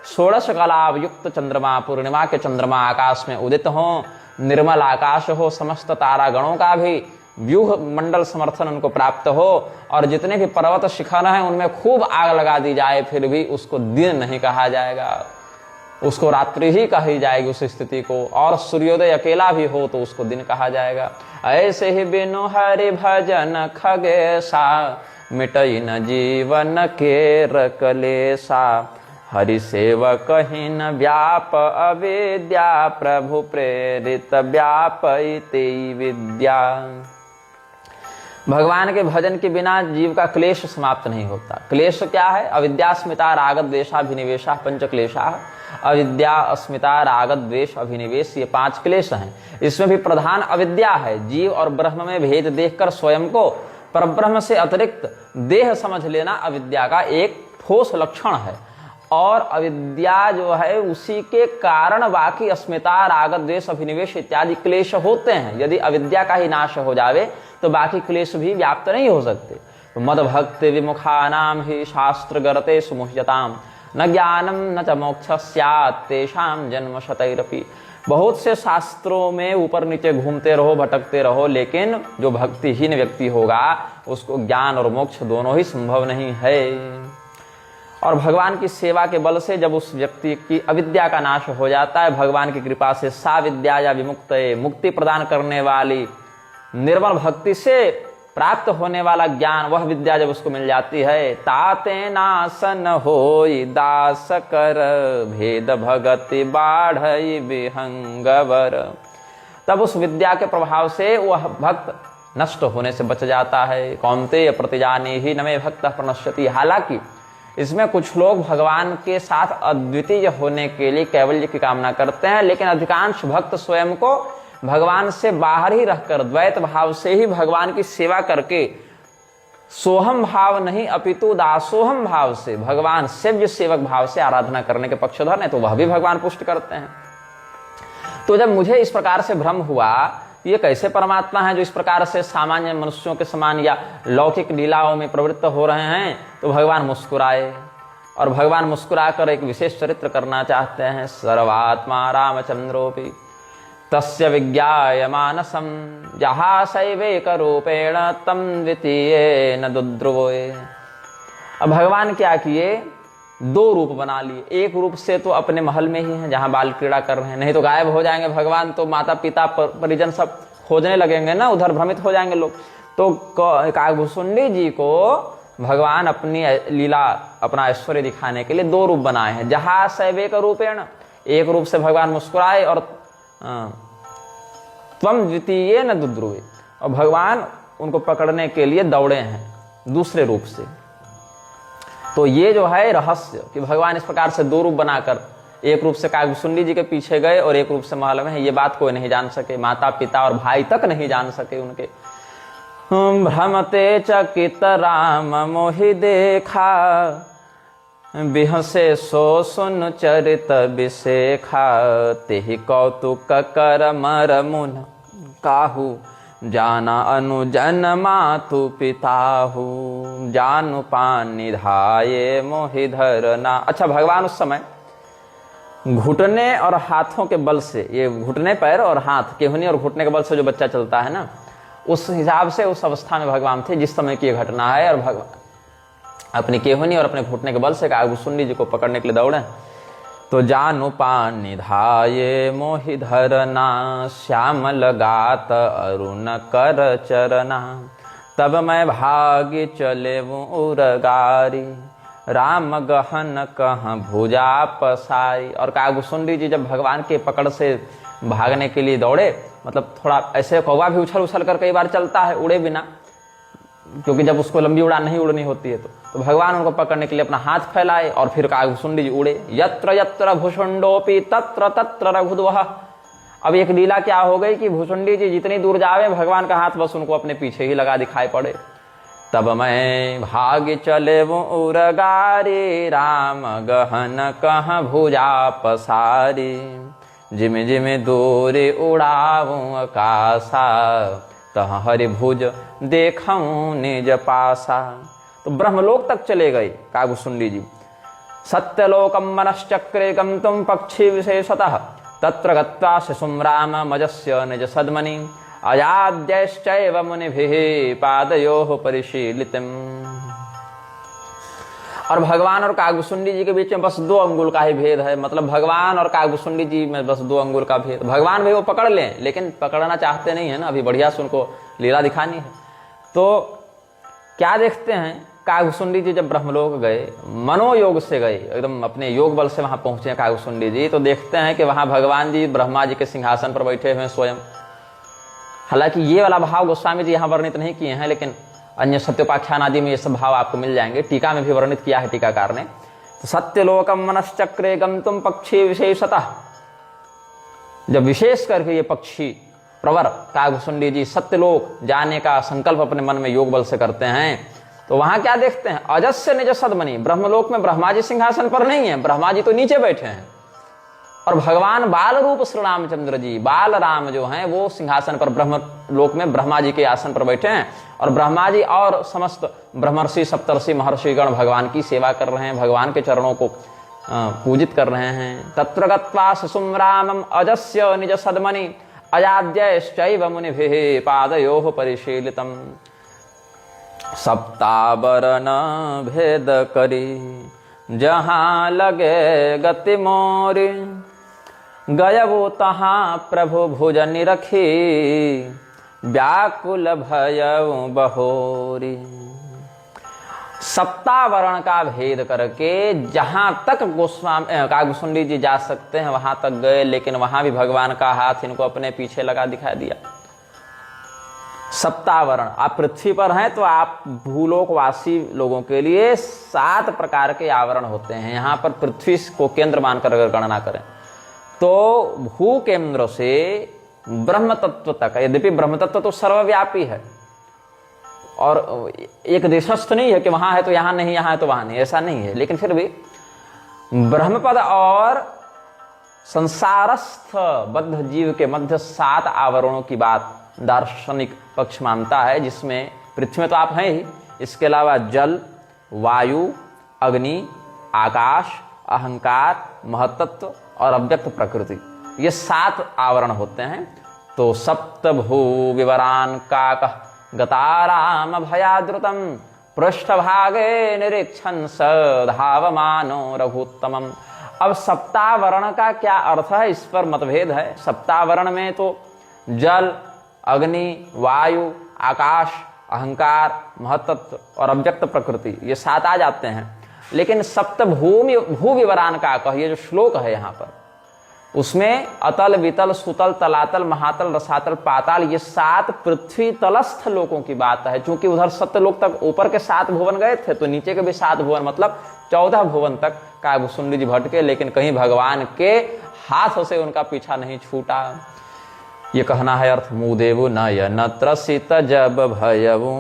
षोडश कलाव युक्त चंद्रमा, पूर्णिमा के चंद्रमा आकाश में उदित हो, निर्मल आकाश हो, समस्त तारागणों का भी व्यूह मंडल समर्थन उनको प्राप्त हो, और जितने भी पर्वत शिखर हैं उनमें खूब आग लगा दी जाए, फिर भी उसको दिन नहीं कहा जाएगा, उसको रात्रि ही कही जाएगी उस स्थिति को। और सूर्योदय अकेला भी हो तो उसको दिन कहा जाएगा। ऐसे ही बिनु हरि भजन खगेशा मिटई न जीवन के कलेशा। हरि सेवक ही न व्याप अविद्या प्रभु प्रेरित व्यापयते विद्या। भगवान के भजन के बिना जीव का क्लेश समाप्त नहीं होता। क्लेश क्या है? अविद्या अस्मिता राग द्वेषाभिनिवेशा पंच क्लेशा। अविद्या अस्मिता राग द्वेष अभिनिवेश, ये 5 क्लेश हैं। इसमें भी प्रधान अविद्या है। जीव और ब्रह्म में भेद देखकर स्वयं को परब्रह्म से अतिरिक्त देह समझ लेना अविद्या का एक ठोस लक्षण है। और अविद्या जो है उसी के कारण बाकी अस्मिता राग द्वेष अभिनिवेश इत्यादि क्लेश होते हैं। यदि अविद्या का ही नाश हो जावे तो बाकी क्लेश भी व्याप्त नहीं हो सकते। तो मद भक्ति विमुखा नाम ही शास्त्र गरते सुमुह्यताम न ज्ञानम न च मोक्ष स्यात् तेषां जन्म शतैरपि। बहुत से शास्त्रों में ऊपर नीचे घूमते रहो, भटकते रहो, लेकिन जो भक्तिहीन व्यक्ति होगा उसको ज्ञान और मोक्ष दोनों ही संभव नहीं है। और भगवान की सेवा के बल से जब उस व्यक्ति की अविद्या का नाश हो जाता है, भगवान की कृपा से सा विद्या या विमुक्त, मुक्ति प्रदान करने वाली निर्मल भक्ति से प्राप्त होने वाला ज्ञान, वह विद्या जब उसको मिल जाती है, ताते नासन होई दास कर भेद भगति बाढ़ई विहंगवर, तब उस विद्या के प्रभाव से वह भक्त नष्ट होने से बच जाता है। कौन्तेय प्रतिजाने ही नमे भक्त प्रणश्यति। हालांकि इसमें कुछ लोग भगवान के साथ अद्वितीय होने के लिए कैवल्य की कामना करते हैं, लेकिन अधिकांश भक्त स्वयं को भगवान से बाहर ही रहकर द्वैत भाव से ही भगवान की सेवा करके सोहम भाव नहीं अपितु दासोहम भाव से भगवान सेव्य सेवक भाव से आराधना करने के पक्षधर हैं, तो वह भी भगवान पुष्ट करते हैं। तो जब मुझे इस प्रकार से भ्रम हुआ ये कैसे परमात्मा है जो इस प्रकार से सामान्य मनुष्यों के समान या लौकिक लीलाओं में प्रवृत्त हो रहे हैं, तो भगवान मुस्कुराए और भगवान मुस्कुराकर एक विशेष चरित्र करना चाहते हैं। सर्वात्मा रामचंद्रोपि तस्य विज्ञाय मानसम जहासैवेक रूपेण तम द्वितीये न दुद्रुवोए। अब भगवान क्या किए, दो रूप बना लिए। एक रूप से तो अपने महल में ही हैं जहां बाल क्रीड़ा कर रहे हैं, नहीं तो गायब हो जाएंगे भगवान, तो माता पिता परिजन सब खोजने लगेंगे ना, उधर भ्रमित हो जाएंगे लोग। तो काकभूषुंडी जी को भगवान अपनी लीला, अपना ऐश्वर्य दिखाने के लिए दो रूप बनाए हैं। जहां सैवेक रूपेण, एक रूप से भगवान मुस्कुराए और त्वम द्वितीये न दुद्रुवे, और भगवान उनको पकड़ने के लिए दौड़े हैं दूसरे रूप से। तो ये जो है रहस्य कि भगवान इस प्रकार से दो रूप बनाकर एक रूप से काकभूषुंडी जी के पीछे गए और एक रूप से महल में है, ये बात कोई नहीं जान सके, माता पिता और भाई तक नहीं जान सके उनके। भ्रमते चकित राम मोहि देखा बिहसे सो सुन चरित बिसेखा, तेहि कौतुक कर मर मुन काहू जाना अनुजन मातु पिताहु, जानु पान निधाये मोहि धरना। अच्छा, भगवान उस समय घुटने और हाथों के बल से, ये घुटने पैर और हाथ, केहूनी और घुटने के बल से जो बच्चा चलता है ना, उस हिसाब से उस अवस्था में भगवान थे जिस समय की घटना है। और भगवान अपनी केहूनी और अपने घुटने के बल से काकभूषुंडी जी को पकड़ने के लिए दौड़े। तो जानु पान निधाये मोहि धरना, श्याम लगात अरुण कर चरना, तब मैं भागी चले वो उरगारी, राम गहन कह भुजा पसारी। और काकभूषुंडी जी जब भगवान के पकड़ से भागने के लिए दौड़े, मतलब थोड़ा ऐसे कौवा भी उछल उछल कर कई बार चलता है उड़े बिना, क्योंकि जब उसको लंबी उड़ान नहीं उड़नी होती है तो भगवान उनको पकड़ने के लिए अपना हाथ फैलाए और फिर काकभूषुंडी जी उड़े। यत्र यत्र भूषुंडोपि तत्र तत्र रघुद्वः। अब एक लीला क्या हो गई कि भूषुंडी जी जितनी दूर जावे भगवान का हाथ बस उनको अपने पीछे ही लगा दिखाई पड़े। तब मैं भाग चले वो उरगारी, राम गहन कह भुजा पसारी, जिम जिम दूरी उड़ाऊं आकाशा, तह हरि भुज देखूं निज पासा। तो ब्रह्मलोक तक चले गए काकभूषुंडी जी। सत्यलोकम मनश्चक्रे गंतुम पक्षी विशेषतः, तत्र गत्वा शिशुं राम मजस्य निज सद्मनि, अयाद्यश्चैव मुनिभिः पादयोः परिशीलितम्। और भगवान और काकभूषुंडी जी के बीच में बस 2 अंगुल का ही भेद है, मतलब भगवान और काकभूषुंडी जी में बस 2 अंगुल का भेद। भगवान भी वो पकड़ लें लेकिन पकड़ना चाहते नहीं है ना, अभी बढ़िया से उनको लीला दिखानी है। तो क्या देखते हैं, काकभूषुंडी जी जब ब्रह्मलोक गए, मनोयोग से गए, एकदम अपने योग बल से वहां पहुंचे काकभूषुंडी जी, तो देखते हैं कि वहां भगवान जी ब्रह्मा जी के सिंहासन पर बैठे हुए स्वयं। हालांकि ये वाला भाव गोस्वामी जी यहाँ वर्णित नहीं किए हैं, लेकिन अन्य सत्योपाख्यान आदि में ये सब भाव आपको मिल जाएंगे। टीका में भी वर्णित किया है टीकाकार ने। तो सत्यलोकम मनश्चक्रे गंतुम पक्षी विशेषतः, जब विशेष करके ये पक्षी प्रवर काकभूषुंडी जी सत्यलोक जाने का संकल्प अपने मन में योग बल से करते हैं, तो वहां क्या देखते हैं, अजस्य निज सद्मनि। ब्रह्मलोक में ब्रह्मा जी सिंहासन पर नहीं है, ब्रह्मा जी तो नीचे बैठे हैं, और भगवान बाल रूप श्री रामचंद्र जी, बाल राम जो हैं वो सिंहासन पर ब्रह्म लोक में ब्रह्मा जी के आसन पर बैठे हैं, और ब्रह्मा जी और समस्त ब्रह्मर्षि सप्तर्षि महर्षिगण भगवान की सेवा कर रहे हैं, भगवान के चरणों को पूजित कर रहे हैं। तत्र गत्वा शिशुं रामं अजस्य निज सद्मनि अजाद्यश्चैव मुनिभिः पादयोः परिशीलितम्। सप्तावरण भेद करी जहाँ लगे गति मोरी, गयबो तहाँ प्रभु भुज निरखी, व्याकुल भयउ बहोरी। सप्तावरण का भेद करके जहां तक कागभूषुंडी जी जा सकते हैं वहां तक गए, लेकिन वहां भी भगवान का हाथ इनको अपने पीछे लगा दिखाई दिया। सप्तावरण, आप पृथ्वी पर हैं तो आप भूलोकवासी लोगों के लिए 7 प्रकार के आवरण होते हैं। यहां पर पृथ्वी को केंद्र मानकर अगर गणना करें तो भू केंद्र से ब्रह्म तत्व तक, यद्यपि ब्रह्म तत्व तो सर्वव्यापी है और एक देशस्थ नहीं है कि वहां है तो यहां नहीं, यहां है तो वहां नहीं, ऐसा नहीं है, लेकिन फिर भी ब्रह्मपद और संसारस्थ बद्ध जीव के मध्य 7 आवरणों की बात दार्शनिक पक्ष मानता है, जिसमें पृथ्वी में तो आप हैं ही, इसके अलावा जल, वायु, अग्नि, आकाश, अहंकार, महत्त्व और अव्यक्त प्रकृति, ये 7 आवरण होते हैं। तो सप्तभू विवरान काकः गताराम भयाद्रुतम पृष्ठभागे निरीक्षण स धावमानो रघुत्तमम्। अब सप्तावरण का क्या अर्थ है, इस पर मतभेद है। सप्तावरण में तो जल, अग्नि, वायु, आकाश, अहंकार, महत्त्व और अव्यक्त प्रकृति, ये 7 आ जाते हैं। लेकिन भू विवरान का कह, ये जो श्लोक है यहाँ पर, उसमें अतल, वितल, सुतल, तलातल, महातल, रसातल, पाताल, ये 7 पृथ्वी तलस्थ लोकों की बात है। क्योंकि उधर सत्यलोक तक ऊपर के 7 भुवन गए थे, तो नीचे के भी 7 भुवन, मतलब 14 भुवन तक कागभूषुंडी जी भटके, लेकिन कहीं भगवान के हाथ से उनका पीछा नहीं छूटा। ये कहना है अर्थ। मुदेवु नयन त्रसित जब भयवु,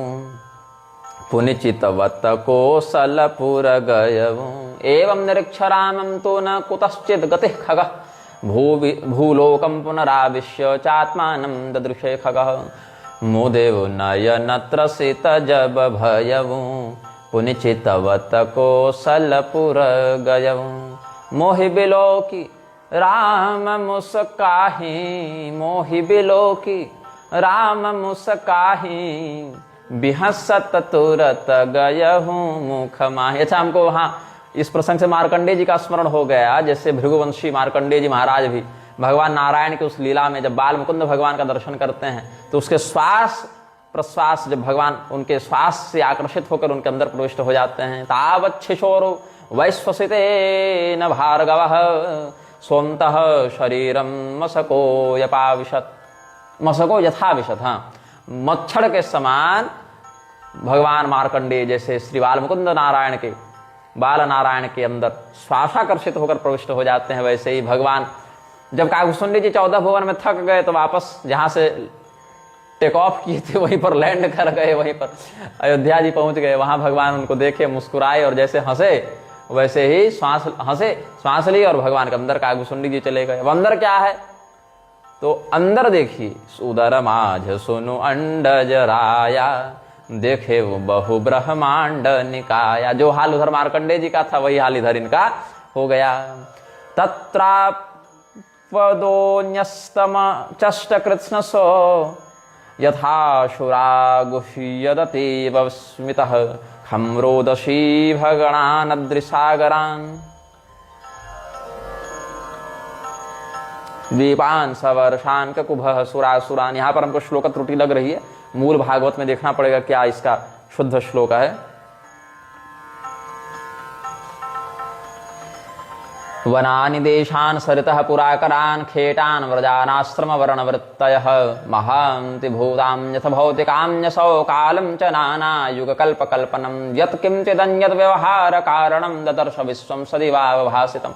पुनिचितवत कोसलपुर गयवु, एवं निरीक्षरामं तो न कुतश्चित् गतिः खगः, भूलोकं पुनराविश्य चात्मानं ददृशे खगः। मुदेवु नयन त्रसित जब भयवु, पुनिचितवत कोसलपुर गयवु, मोहि बिलोकी राम मुस्काहि, मोहि बिलोकी राम मुस्काहि, बिहसत तुरत गयहु मुख माहि। अच्छा, हमको वहां इस प्रसंग से मार्कंडेय जी का स्मरण हो गया। जैसे भृगुवंशी मार्कंडेय जी महाराज भी भगवान नारायण की उस लीला में जब बाल मुकुंद भगवान का दर्शन करते हैं तो उसके श्वास प्रश्वास, जब भगवान उनके श्वास से आकर्षित होकर उनके अंदर प्रविष्ट हो जाते हैं, तावच्छिशोरो वैश्वसितेन भार्गवः स्वन्तः शरीरम मसको यपाविशत, मसको यथाविशत। हाँ, मच्छर के समान भगवान मार्कंडेय जैसे श्री बाल मुकुंद नारायण के, बाल नारायण के अंदर श्वासाकर्षित होकर प्रविष्ट हो जाते हैं, वैसे ही भगवान जब कागभूषुंडी जी 14 भुवन में थक गए तो वापस जहां से टेक ऑफ किए थे वहीं पर लैंड कर गए, वहीं पर अयोध्या जी पहुंच गए। वहां भगवान उनको देखे, मुस्कुराए और जैसे हंसे वैसे ही श्वास ली और भगवान के अंदर कागभूषुंडी जी चले गए। अब अंदर क्या है तो अंदर देखिए, उदर माझ सुनु अंडज राया, देखे वो बहु ब्रह्मांड निकाया। जो हाल उधर मार्कंडेय जी का था वही हाल इधर इनका हो गया। तत्रापदोन्यस्तम चष्ट कृत्स्न सो, यथाशुरा गुह्यदति वस्मितः, खम्रोदशी भगणान अद्रिसागरान, द्वीपान सवर्षान कुभः सुरासुरान। यहाँ पर हमको श्लोक त्रुटि लग रही है, मूल भागवत में देखना पड़ेगा क्या इसका शुद्ध श्लोक है। वनानि देशान सरितः पुराकरान, खेटान व्रजानाश्रम वर्णवृत्तयः, महान्ति भूतां यथ भौतिकान्यसौ, कालं च नाना युगकल्प कल्पनं, यत् किंचिदन्यत् व्यवहार कारणं, ददर्श विश्वं सदिवावभासितम्।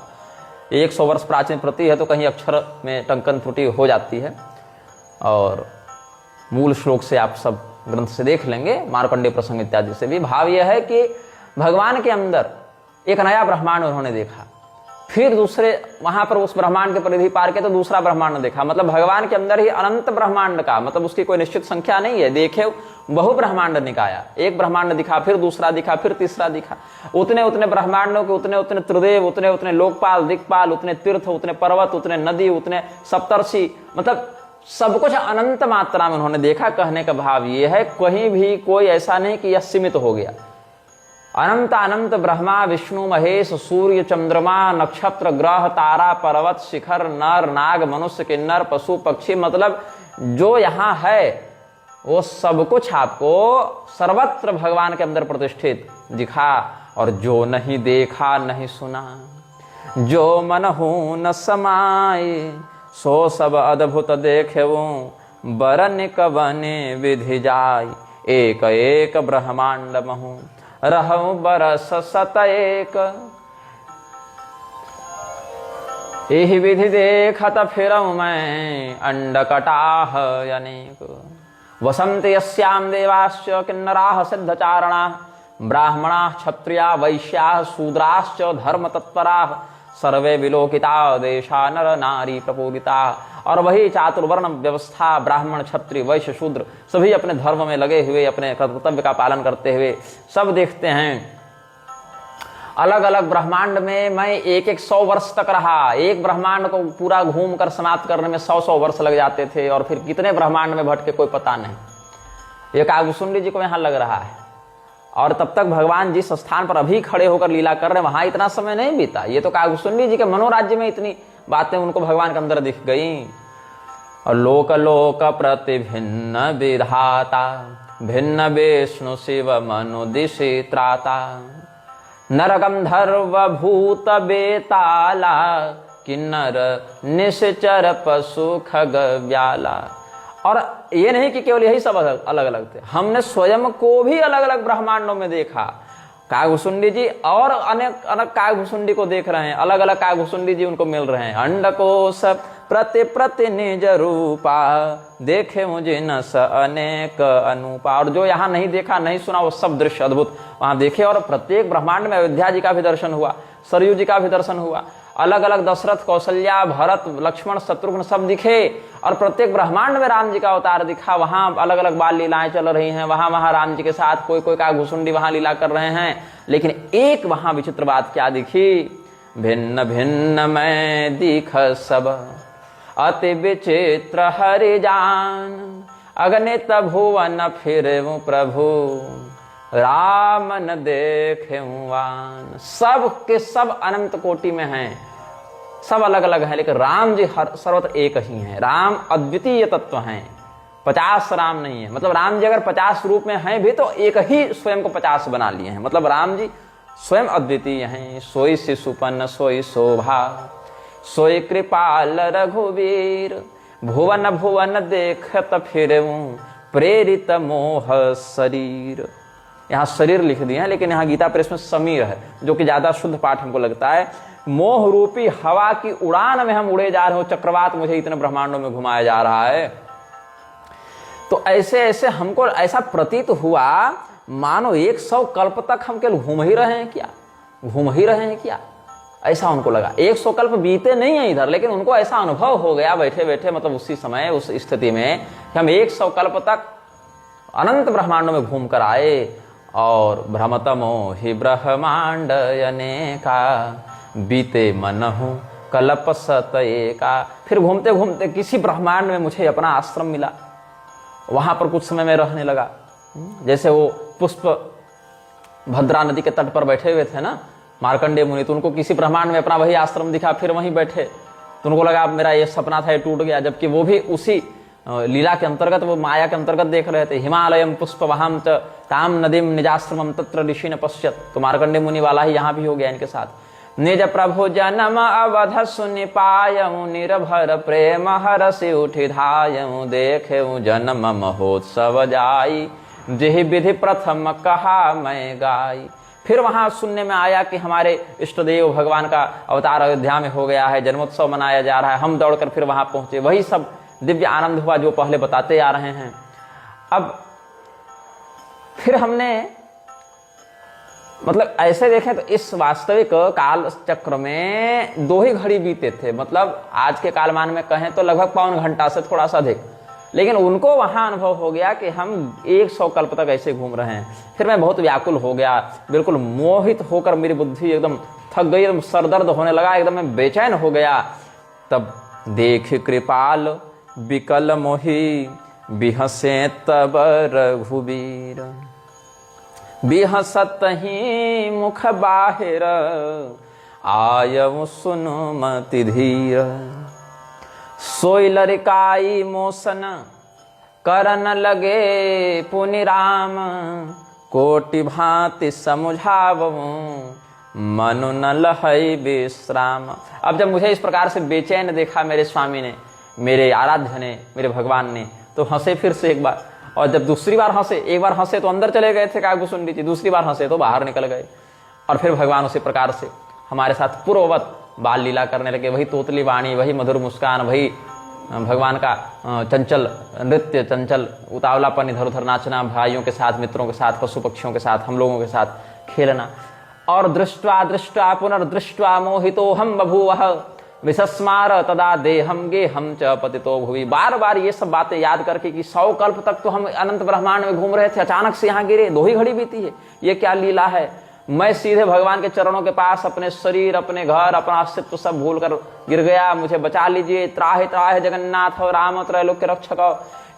100 वर्ष प्राचीन प्रति है तो कहीं अक्षर में टंकन त्रुटि हो जाती है, और मूल श्लोक से आप सब ग्रंथ से देख लेंगे, मार्कंडेय प्रसंग इत्यादि से भी। भाव यह है कि भगवान के अंदर एक नया ब्रह्मांड उन्होंने देखा, फिर दूसरे वहां पर उस ब्रह्मांड के परिधि पार के तो दूसरा ब्रह्मांड देखा। मतलब भगवान के अंदर ही अनंत ब्रह्मांड का, मतलब उसकी कोई निश्चित संख्या नहीं है। देखे बहु ब्रह्मांड निकाया, एक ब्रह्मांड दिखा, फिर दूसरा दिखा, फिर तीसरा दिखा। उतने उतने ब्रह्मांडों के उतने उतने त्रिदेव, उतने उतने लोकपाल दिक्पाल, उतने तीर्थ, उतने पर्वत, उतने नदी, उतने सप्तर्षि, मतलब सब कुछ अनंत मात्रा में उन्होंने देखा। कहने का भाव ये है, कहीं भी कोई ऐसा नहीं कि यह सीमित हो गया। अनंत अनंत ब्रह्मा विष्णु महेश सूर्य चंद्रमा नक्षत्र ग्रह तारा पर्वत शिखर नर नाग मनुष्य किन्नर पशु पक्षी, मतलब जो यहां है वो सब कुछ आपको सर्वत्र भगवान के अंदर प्रतिष्ठित दिखा। और जो नहीं देखा नहीं सुना, जो मनहु न समाए, सो सब अद्भुत देखेऊ, बरन कवने विधि जाय, एक एक ब्रह्मांड महू रहूं बरस सत एक। यही विधि देखत फिरऊं मैं, अंड कटाह अनेक, वसंत यस्याम देवाश्च किन्नराः सिद्धचारणा, ब्राह्मणाः क्षत्रिया वैश्याः शूद्राश्च धर्म तत्पराः, सर्वे विलोकिता देशा नर नारी प्रपूरिता। और वही चातुर्वर्ण व्यवस्था, ब्राह्मण क्षत्रिय वैश्य शूद्र सभी अपने धर्म में लगे हुए, अपने कर्तव्य का पालन करते हुए सब देखते हैं। अलग अलग ब्रह्मांड में मैं एक 100 वर्ष तक रहा। एक ब्रह्मांड को पूरा घूम कर समाप्त करने में 100 वर्ष लग जाते थे, और फिर कितने ब्रह्मांड में भटके कोई पता नहीं। ये कागभूषुंडी जी को यहां लग रहा है, और तब तक भगवान जिस स्थान पर अभी खड़े होकर लीला कर रहे हैं वहां इतना समय नहीं बीता। ये तो कागभूषुंडी जी के मनोराज्य में इतनी बातें उनको भगवान के अंदर दिख गई। और लोक लोक प्रति भिन्न विधाता, भिन्न विष्णु शिव मनु दिशि त्राता, नर गंधर्व भूत बेताला, किन्नर निश्चर पशु खग व्याला। और ये नहीं कि केवल यही सब अलग अलग थे, हमने स्वयं को भी अलग अलग ब्रह्मांडों में देखा। कागभूषुंडी जी और अनेक अनेक कागभूषुंडी को देख रहे हैं, अलग अलग कागभूषुंडी जी उनको मिल रहे हैं। अंडकोश प्रति प्रति निज रूपा, देखे मुझे नस अनेक अनुपा। और जो यहाँ नहीं देखा नहीं सुना वो सब दृश्य अद्भुत वहां देखे। और प्रत्येक ब्रह्मांड में अयोध्या जी का भी दर्शन हुआ, सरयू जी का भी दर्शन हुआ, अलग अलग दशरथ कौशल्या भरत लक्ष्मण शत्रुघ्न सब दिखे। और प्रत्येक ब्रह्मांड में राम जी का अवतार दिखा। वहां अलग अलग बाल लीलाएं चल रही हैं, वहां राम जी के साथ कोई कोई कागभूषुंडी वहां लीला कर रहे हैं। लेकिन एक वहां विचित्र बात क्या दिखी, भिन्न भिन्न मैं दिख सब, अति विचित्र हरि जान, अगणित भुवन फिरऊं प्रभु, राम न देखेवान। सब के सब अनंत कोटि में हैं, सब अलग अलग हैं, लेकिन राम जी हर सर्वत्र एक ही हैं। राम अद्वितीय तत्व हैं, 50 राम नहीं है। मतलब राम जी अगर 50 रूप में हैं भी तो एक ही स्वयं को 50 बना लिए हैं। मतलब राम जी स्वयं अद्वितीय हैं। सोई शिशुपन सोई शोभा, सोई कृपाल रघुवीर, भुवन भुवन देखत फिरऊं, प्रेरित मोह शरीर। यहाँ शरीर लिख दिए हैं, लेकिन यहाँ गीता प्रेस में समीर है, जो कि ज्यादा शुद्ध पाठ हमको लगता है। मोह रूपी हवा की उड़ान में हम उड़े जा रहे हो, चक्रवात मुझे इतने ब्रह्मांडों में घुमाया जा रहा है। तो ऐसे ऐसे हमको ऐसा प्रतीत हुआ मानो 100 कल्प तक हम केवल घूम ही रहे हैं क्या, ऐसा उनको लगा। 100 कल्प बीते नहीं है इधर, लेकिन उनको ऐसा अनुभव हो गया बैठे बैठे, मतलब उसी समय उस स्थिति में कि हम 100 कल्प तक अनंत ब्रह्मांडों में घूम कर आए। और भ्रमतमो ही ब्रह्मांड अनेका, बीते मनहु कल्प सत एका। फिर घूमते घूमते किसी ब्रह्मांड में मुझे अपना आश्रम मिला, वहां पर कुछ समय में रहने लगा। जैसे वो पुष्प भद्रा नदी के तट पर बैठे हुए थे ना मार्कंडेय मुनि, तो उनको किसी ब्रह्मांड में अपना वही आश्रम दिखा, फिर वहीं बैठे। तो उनको लगा मेरा ये सपना था ये टूट गया, जबकि वो भी उसी लीला के अंतर्गत, वो माया के अंतर्गत देख रहे थे। हिमालयम पुष्प वहां ताम नदीम निजाश्रमम तत्र ऋषि न पश्यत। तो मार्कंडेय मुनि वाला ही यहाँ भी हो गया इनके साथ। निज प्रभु जन्म अवध सुनि पायऊ, निर्भर प्रेम हरसि उठि धायऊ, देखेऊ जन्म महोत्सव जाई, जिहि विधि प्रथम कहा मैं गाई। फिर वहां सुनने में आया कि हमारे इष्टदेव भगवान का अवतार अयोध्या में हो गया है, जन्मोत्सव मनाया जा रहा है। हम दौड़कर फिर वहां पहुंचे, वही सब दिव्य आनंद हुआ जो पहले बताते आ रहे हैं। अब फिर हमने मतलब ऐसे देखें तो इस वास्तविक काल चक्र में 2 ही घड़ी बीते थे, मतलब आज के कालमान में कहें तो लगभग 5 घंटा से थोड़ा सा अधिक, लेकिन उनको वहां अनुभव हो गया कि हम 100 कल्प तक ऐसे घूम रहे हैं। फिर मैं बहुत व्याकुल हो गया, बिल्कुल मोहित होकर मेरी बुद्धि एकदम थक गई, एकदम सरदर्द होने लगा, एकदम मैं बेचैन हो गया। तब देख कृपाल विकल मोहि बिहसे तब रघुबीर, बिहसत ही मुख बाहिर आयऊ सुनु मति धीर, सोई लरिकाई मोसन करन लगे पुनि राम, कोटि भांति समुझावऊं मनु न लहई विश्राम। अब जब मुझे इस प्रकार से बेचैन देखा मेरे स्वामी ने, मेरे आराध्य ने, मेरे भगवान ने, तो हंसे फिर से एक बार, और जब दूसरी बार हंसे, एक बार हंसे तो अंदर चले गए थे काकभूषुंडी जी, दूसरी बार हंसे तो बाहर निकल गए, और फिर भगवान उसी प्रकार से हमारे साथ पूर्ववत बाल लीला करने लगे। वही तोतली वाणी, वही मधुर मुस्कान, वही भगवान का चंचल नृत्य, चंचल उतावलापन, इधर उधर नाचना, भाइयों के साथ, मित्रों के साथ, पशु पक्षियों के साथ, हम लोगों के साथ खेलना। और दृष्ट्वा दृष्ट्वा पुनर्दृष्ट्वा मोहितो हम बभूवः, विसस्मार तदा देहम गेहम च पतितो भुवि। बार बार ये सब बातें याद करके कि 100 कल्प तक तो हम अनंत ब्रह्मांड में घूम रहे थे, अचानक से यहाँ गिरे, 2 ही घड़ी बीती है, ये क्या लीला है। मैं सीधे भगवान के चरणों के पास अपने शरीर, अपने घर, अपना अस्तित्व सब भूल कर गिर गया। मुझे बचा लीजिए, त्राहि त्राहि जगन्नाथ राम त्रैलोक्य रक्षक,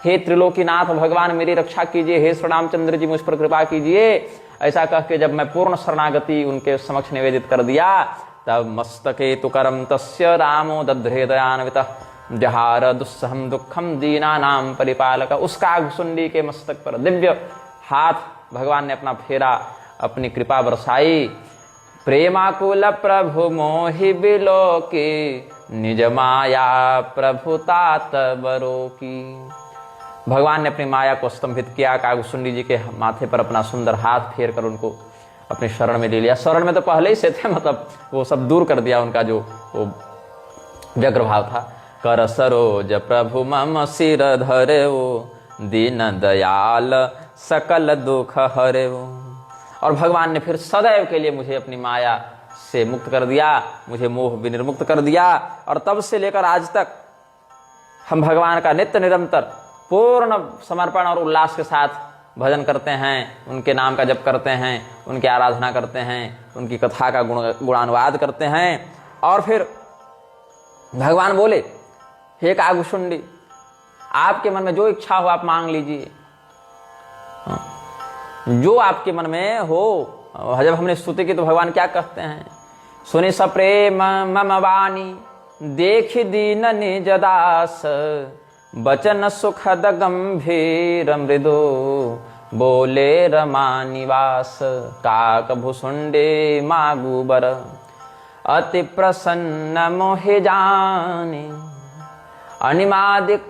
हे त्रिलोकीनाथ भगवान मेरी रक्षा कीजिए, हे श्री रामचंद्र जी मुझ पर कृपा कीजिए। ऐसा कह के जब मैं पूर्ण शरणागति उनके समक्ष निवेदित कर दिया, तब मस्तके तु करम तस्य रामो दध्रे दयान्वितः, जहार दुस्सहम दुखम दीनानाम परिपालक। उस काकभूषुंडी के मस्तक पर दिव्य हाथ भगवान ने अपना फेरा, अपनी कृपा बरसाई। प्रेमाकुल प्रभु मोहि बिलोकी, निज माया प्रभु तात बरोकी। भगवान ने अपनी माया को स्तंभित किया, काकभूषुंडी जी के माथे पर अपना सुंदर हाथ फेर कर उनको अपने शरण में ले लिया। शरण में तो पहले ही से थे, मतलब वो सब दूर कर दिया उनका जो वो व्यग्र भाव था। कर सरोज प्रभु मम सिर धरे, दीन दयाल सकल दुख हरे। और भगवान ने फिर सदैव के लिए मुझे अपनी माया से मुक्त कर दिया, मुझे मोह विनिर्मुक्त कर दिया। और तब से लेकर आज तक हम भगवान का नित्य निरंतर पूर्ण समर्पण और उल्लास के साथ भजन करते हैं, उनके नाम का जप करते हैं, उनकी आराधना करते हैं, उनकी कथा का गुणानुवाद करते हैं। और फिर भगवान बोले, हे काकभूषुंडी, आपके मन में जो इच्छा हो आप मांग लीजिए, जो आपके मन में हो। जब हमने स्तुति की तो भगवान क्या कहते हैं, सुनि सप्रेम मम वाणी, देख दीन निज दास, बचन सुखद गंभीर मृदु, बोले रमा निवास। काकभूषुंडी मागु बर, अति प्रसन्न मोहि जानी, अनिमादिक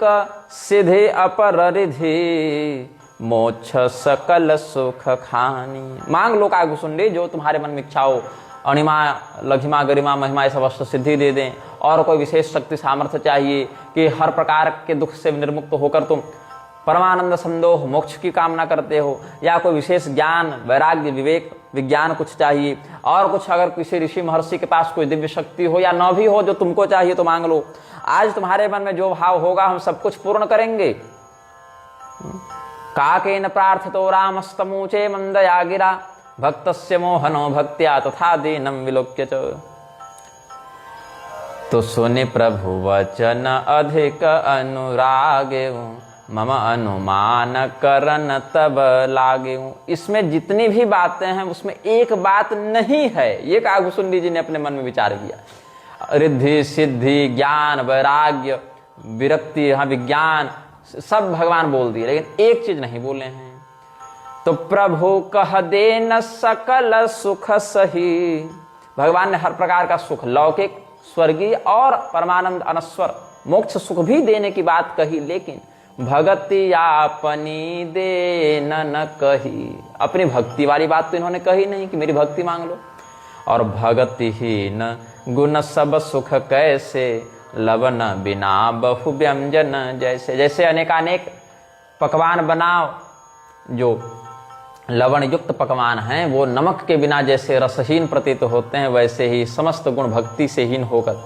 सिद्धि अपर रिधि, मोक्ष सकल सुख खानी। मांग लो काकभूषुंडी, जो तुम्हारे मन में इच्छा हो, अणिमा, लघिमा, गरिमा, महिमा, ऐसा वस्तु सिद्धि दे दें। और कोई विशेष शक्ति सामर्थ्य चाहिए कि हर प्रकार के दुख से निर्मुक्त होकर तुम परमानंद संदोह मोक्ष की कामना करते हो, या कोई विशेष ज्ञान, वैराग्य, विवेक, विज्ञान कुछ चाहिए, और कुछ अगर किसी ऋषि महर्षि के पास कोई दिव्य शक्ति हो या न भी हो, जो तुमको चाहिए तो मांग लो। आज तुम्हारे मन में जो भाव होगा हम सब कुछ पूर्ण करेंगे। काकेन प्रार्थितो रामस्तमूचे मंदया गिरा, भक्तस्य मोहनो भक्त्या तथा दीनम विलोक्य च। तो सुनि प्रभु वचन अधिक अनुरागे, मम अनुमान करन तब लागे। इसमें जितनी भी बातें हैं उसमें एक बात नहीं है, ये काकभूषुंडी जी ने अपने मन में विचार किया। रिद्धि, सिद्धि, ज्ञान, वैराग्य, विरक्ति, हाँ विज्ञान, सब भगवान बोल दिए, लेकिन एक चीज नहीं बोले हैं। तो प्रभु कह दे न सकल सुख सही। भगवान ने हर प्रकार का सुख, लौकिक, स्वर्गीय और परमानंद अनस्वर मोक्ष सुख भी देने की बात कही, लेकिन भक्ति आपनी दे न कही। अपनी भक्ति वाली बात तो इन्होंने कही नहीं कि मेरी भक्ति मांग लो। और भक्ति ही न गुण सब सुख कैसे, लवन बिना बहु व्यंजन जैसे। जैसे अनेकानेक पकवान बनाओ जो लवण युक्त पकवान हैं, वो नमक के बिना जैसे रसहीन प्रतीत होते हैं, वैसे ही समस्त गुण भक्ति से हीन होकर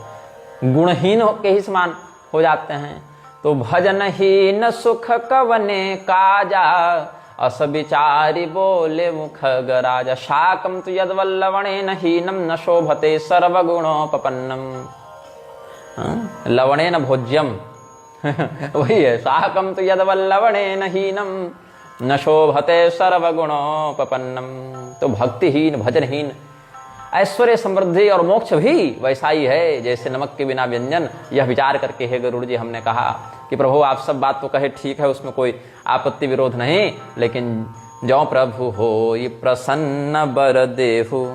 गुणहीन के ही समान हो जाते हैं। तो भजन हीन सुख कवने काजा, अस विचारी बोले मुख गराजा। शाकम तु यद्वल्लवणेन हीनम न शोभते सर्वगुणोपपन्नम। लवणेन भोज्यम वही है, शाकम तु यद्वल्लवणेन हीनम न शोभते सर्वगुणोपपन्नम। तो भक्तिहीन भजनहीन ऐश्वर्य समृद्धि और मोक्ष भी वैसा ही है जैसे नमक के बिना व्यंजन। यह विचार करके हे गरुड़ जी हमने कहा कि प्रभु आप सब बात तो कहे ठीक है, उसमें कोई आपत्ति विरोध नहीं, लेकिन जो प्रभु हो ये प्रसन्न बर देहु,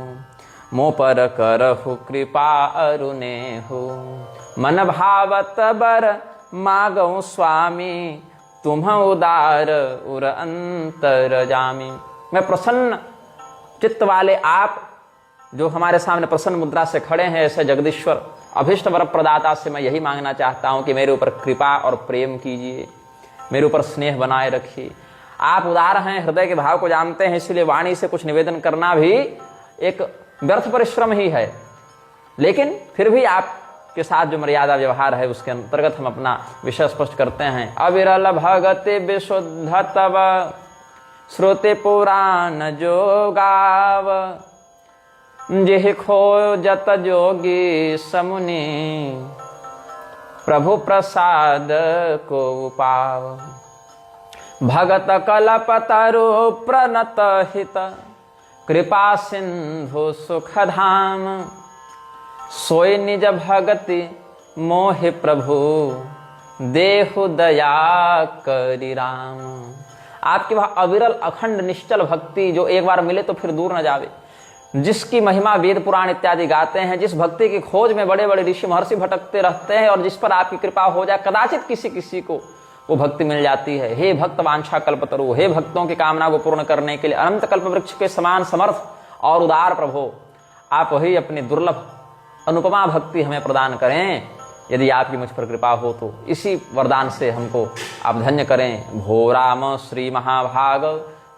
मो पर करहु कृपा अरुणे हो। मन भावत बर मागौ स्वामी, तुम उदार उर अंतर जामी। मैं प्रसन्न चित्त वाले आप जो हमारे सामने प्रसन्न मुद्रा से खड़े हैं, ऐसे जगदीश्वर अभिष्ट वर प्रदाता से मैं यही मांगना चाहता हूं कि मेरे ऊपर कृपा और प्रेम कीजिए, मेरे ऊपर स्नेह बनाए रखिए। आप उदार हैं, हृदय के भाव को जानते हैं, इसलिए वाणी से कुछ निवेदन करना भी एक व्यर्थ परिश्रम ही है, लेकिन फिर भी आपके साथ जो मर्यादा व्यवहार है उसके अंतर्गत हम अपना विषय स्पष्ट करते हैं। अविरल भगति विशुद्ध तब, श्रुति पुराण जो गाव, जेहि खोजत जोगी समुनि, प्रभु प्रसाद को पाव। भगत कलपतरु प्रणत हित, कृपा सिंधु सुख धाम, सोई निज भगति मोहि प्रभु, देहु दया करि राम। आपकी वह अविरल अखंड निश्चल भक्ति जो एक बार मिले तो फिर दूर न जावे, जिसकी महिमा वेद पुराण इत्यादि गाते हैं, जिस भक्ति की खोज में बड़े बड़े ऋषि महर्षि भटकते रहते हैं, और जिस पर आपकी कृपा हो जाए कदाचित किसी किसी को वो भक्ति मिल जाती है। हे भक्त वांछा कल्पतरु, हे भक्तों की कामना को पूर्ण करने के लिए अनंत कल्प वृक्ष के समान समर्थ और उदार प्रभु, आप वही अपनी दुर्लभ अनुपमा भक्ति हमें प्रदान करें। यदि आपकी मुझ पर कृपा हो तो इसी वरदान से हमको आप धन्य करें। भो राम श्री महाभाग,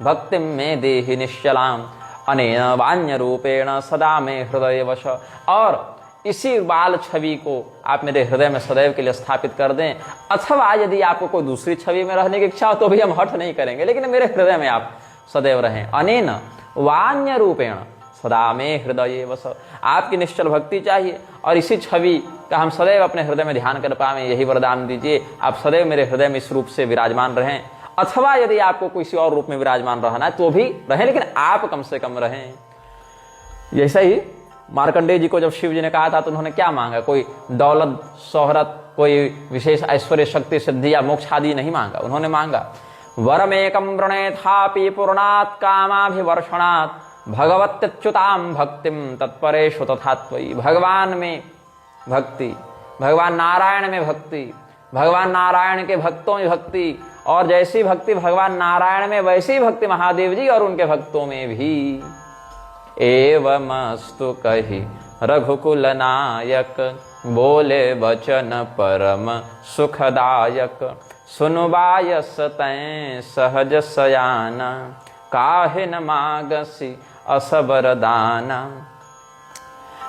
भक्ति में देहि निश्चलाम, अनेन वान्य रूपेण सदा में हृदय वश। और इसी बाल छवि को आप मेरे हृदय में सदैव के लिए स्थापित कर दें, अथवा यदि आपको कोई दूसरी छवि में रहने की इच्छा हो तो भी हम हठ नहीं करेंगे, लेकिन मेरे हृदय में आप सदैव रहें। अनेन वान्य रूपेण सदा में हृदय वश, आपकी निश्चल भक्ति चाहिए और इसी छवि का हम सदैव अपने हृदय में ध्यान कर पाएं, यही वरदान दीजिए। आप सदैव मेरे हृदय में इस रूप से विराजमान रहें, अथवा यदि आपको किसी और रूप में विराजमान रहना है तो भी रहें, लेकिन आप कम से कम रहें। जैसे ही मार्कंडेय जी को जब शिव जी ने कहा था तो उन्होंने क्या मांगा? कोई दौलत शोहरत, कोई विशेष ऐश्वर्य शक्ति सिद्धि या मोक्ष आदि नहीं मांगा। उन्होंने मांगा वरमेकं वृणेथापि पूर्णात् कामाभिवर्षणात्, भगवत्यच्युतां भक्तिम तत्परेषु तथा त्वयि। भगवान में भक्ति, भगवान नारायण में भक्ति, भगवान नारायण के भक्तों में भक्ति, और जैसी भक्ति भगवान नारायण में वैसी भक्ति महादेव जी और उनके भक्तों में भी। एवमस्तु कही रघुकुल नायक, बोले वचन परम सुखदायक। सुनबायस तैं सहज सयाना, काहे न मागसी असबर दाना।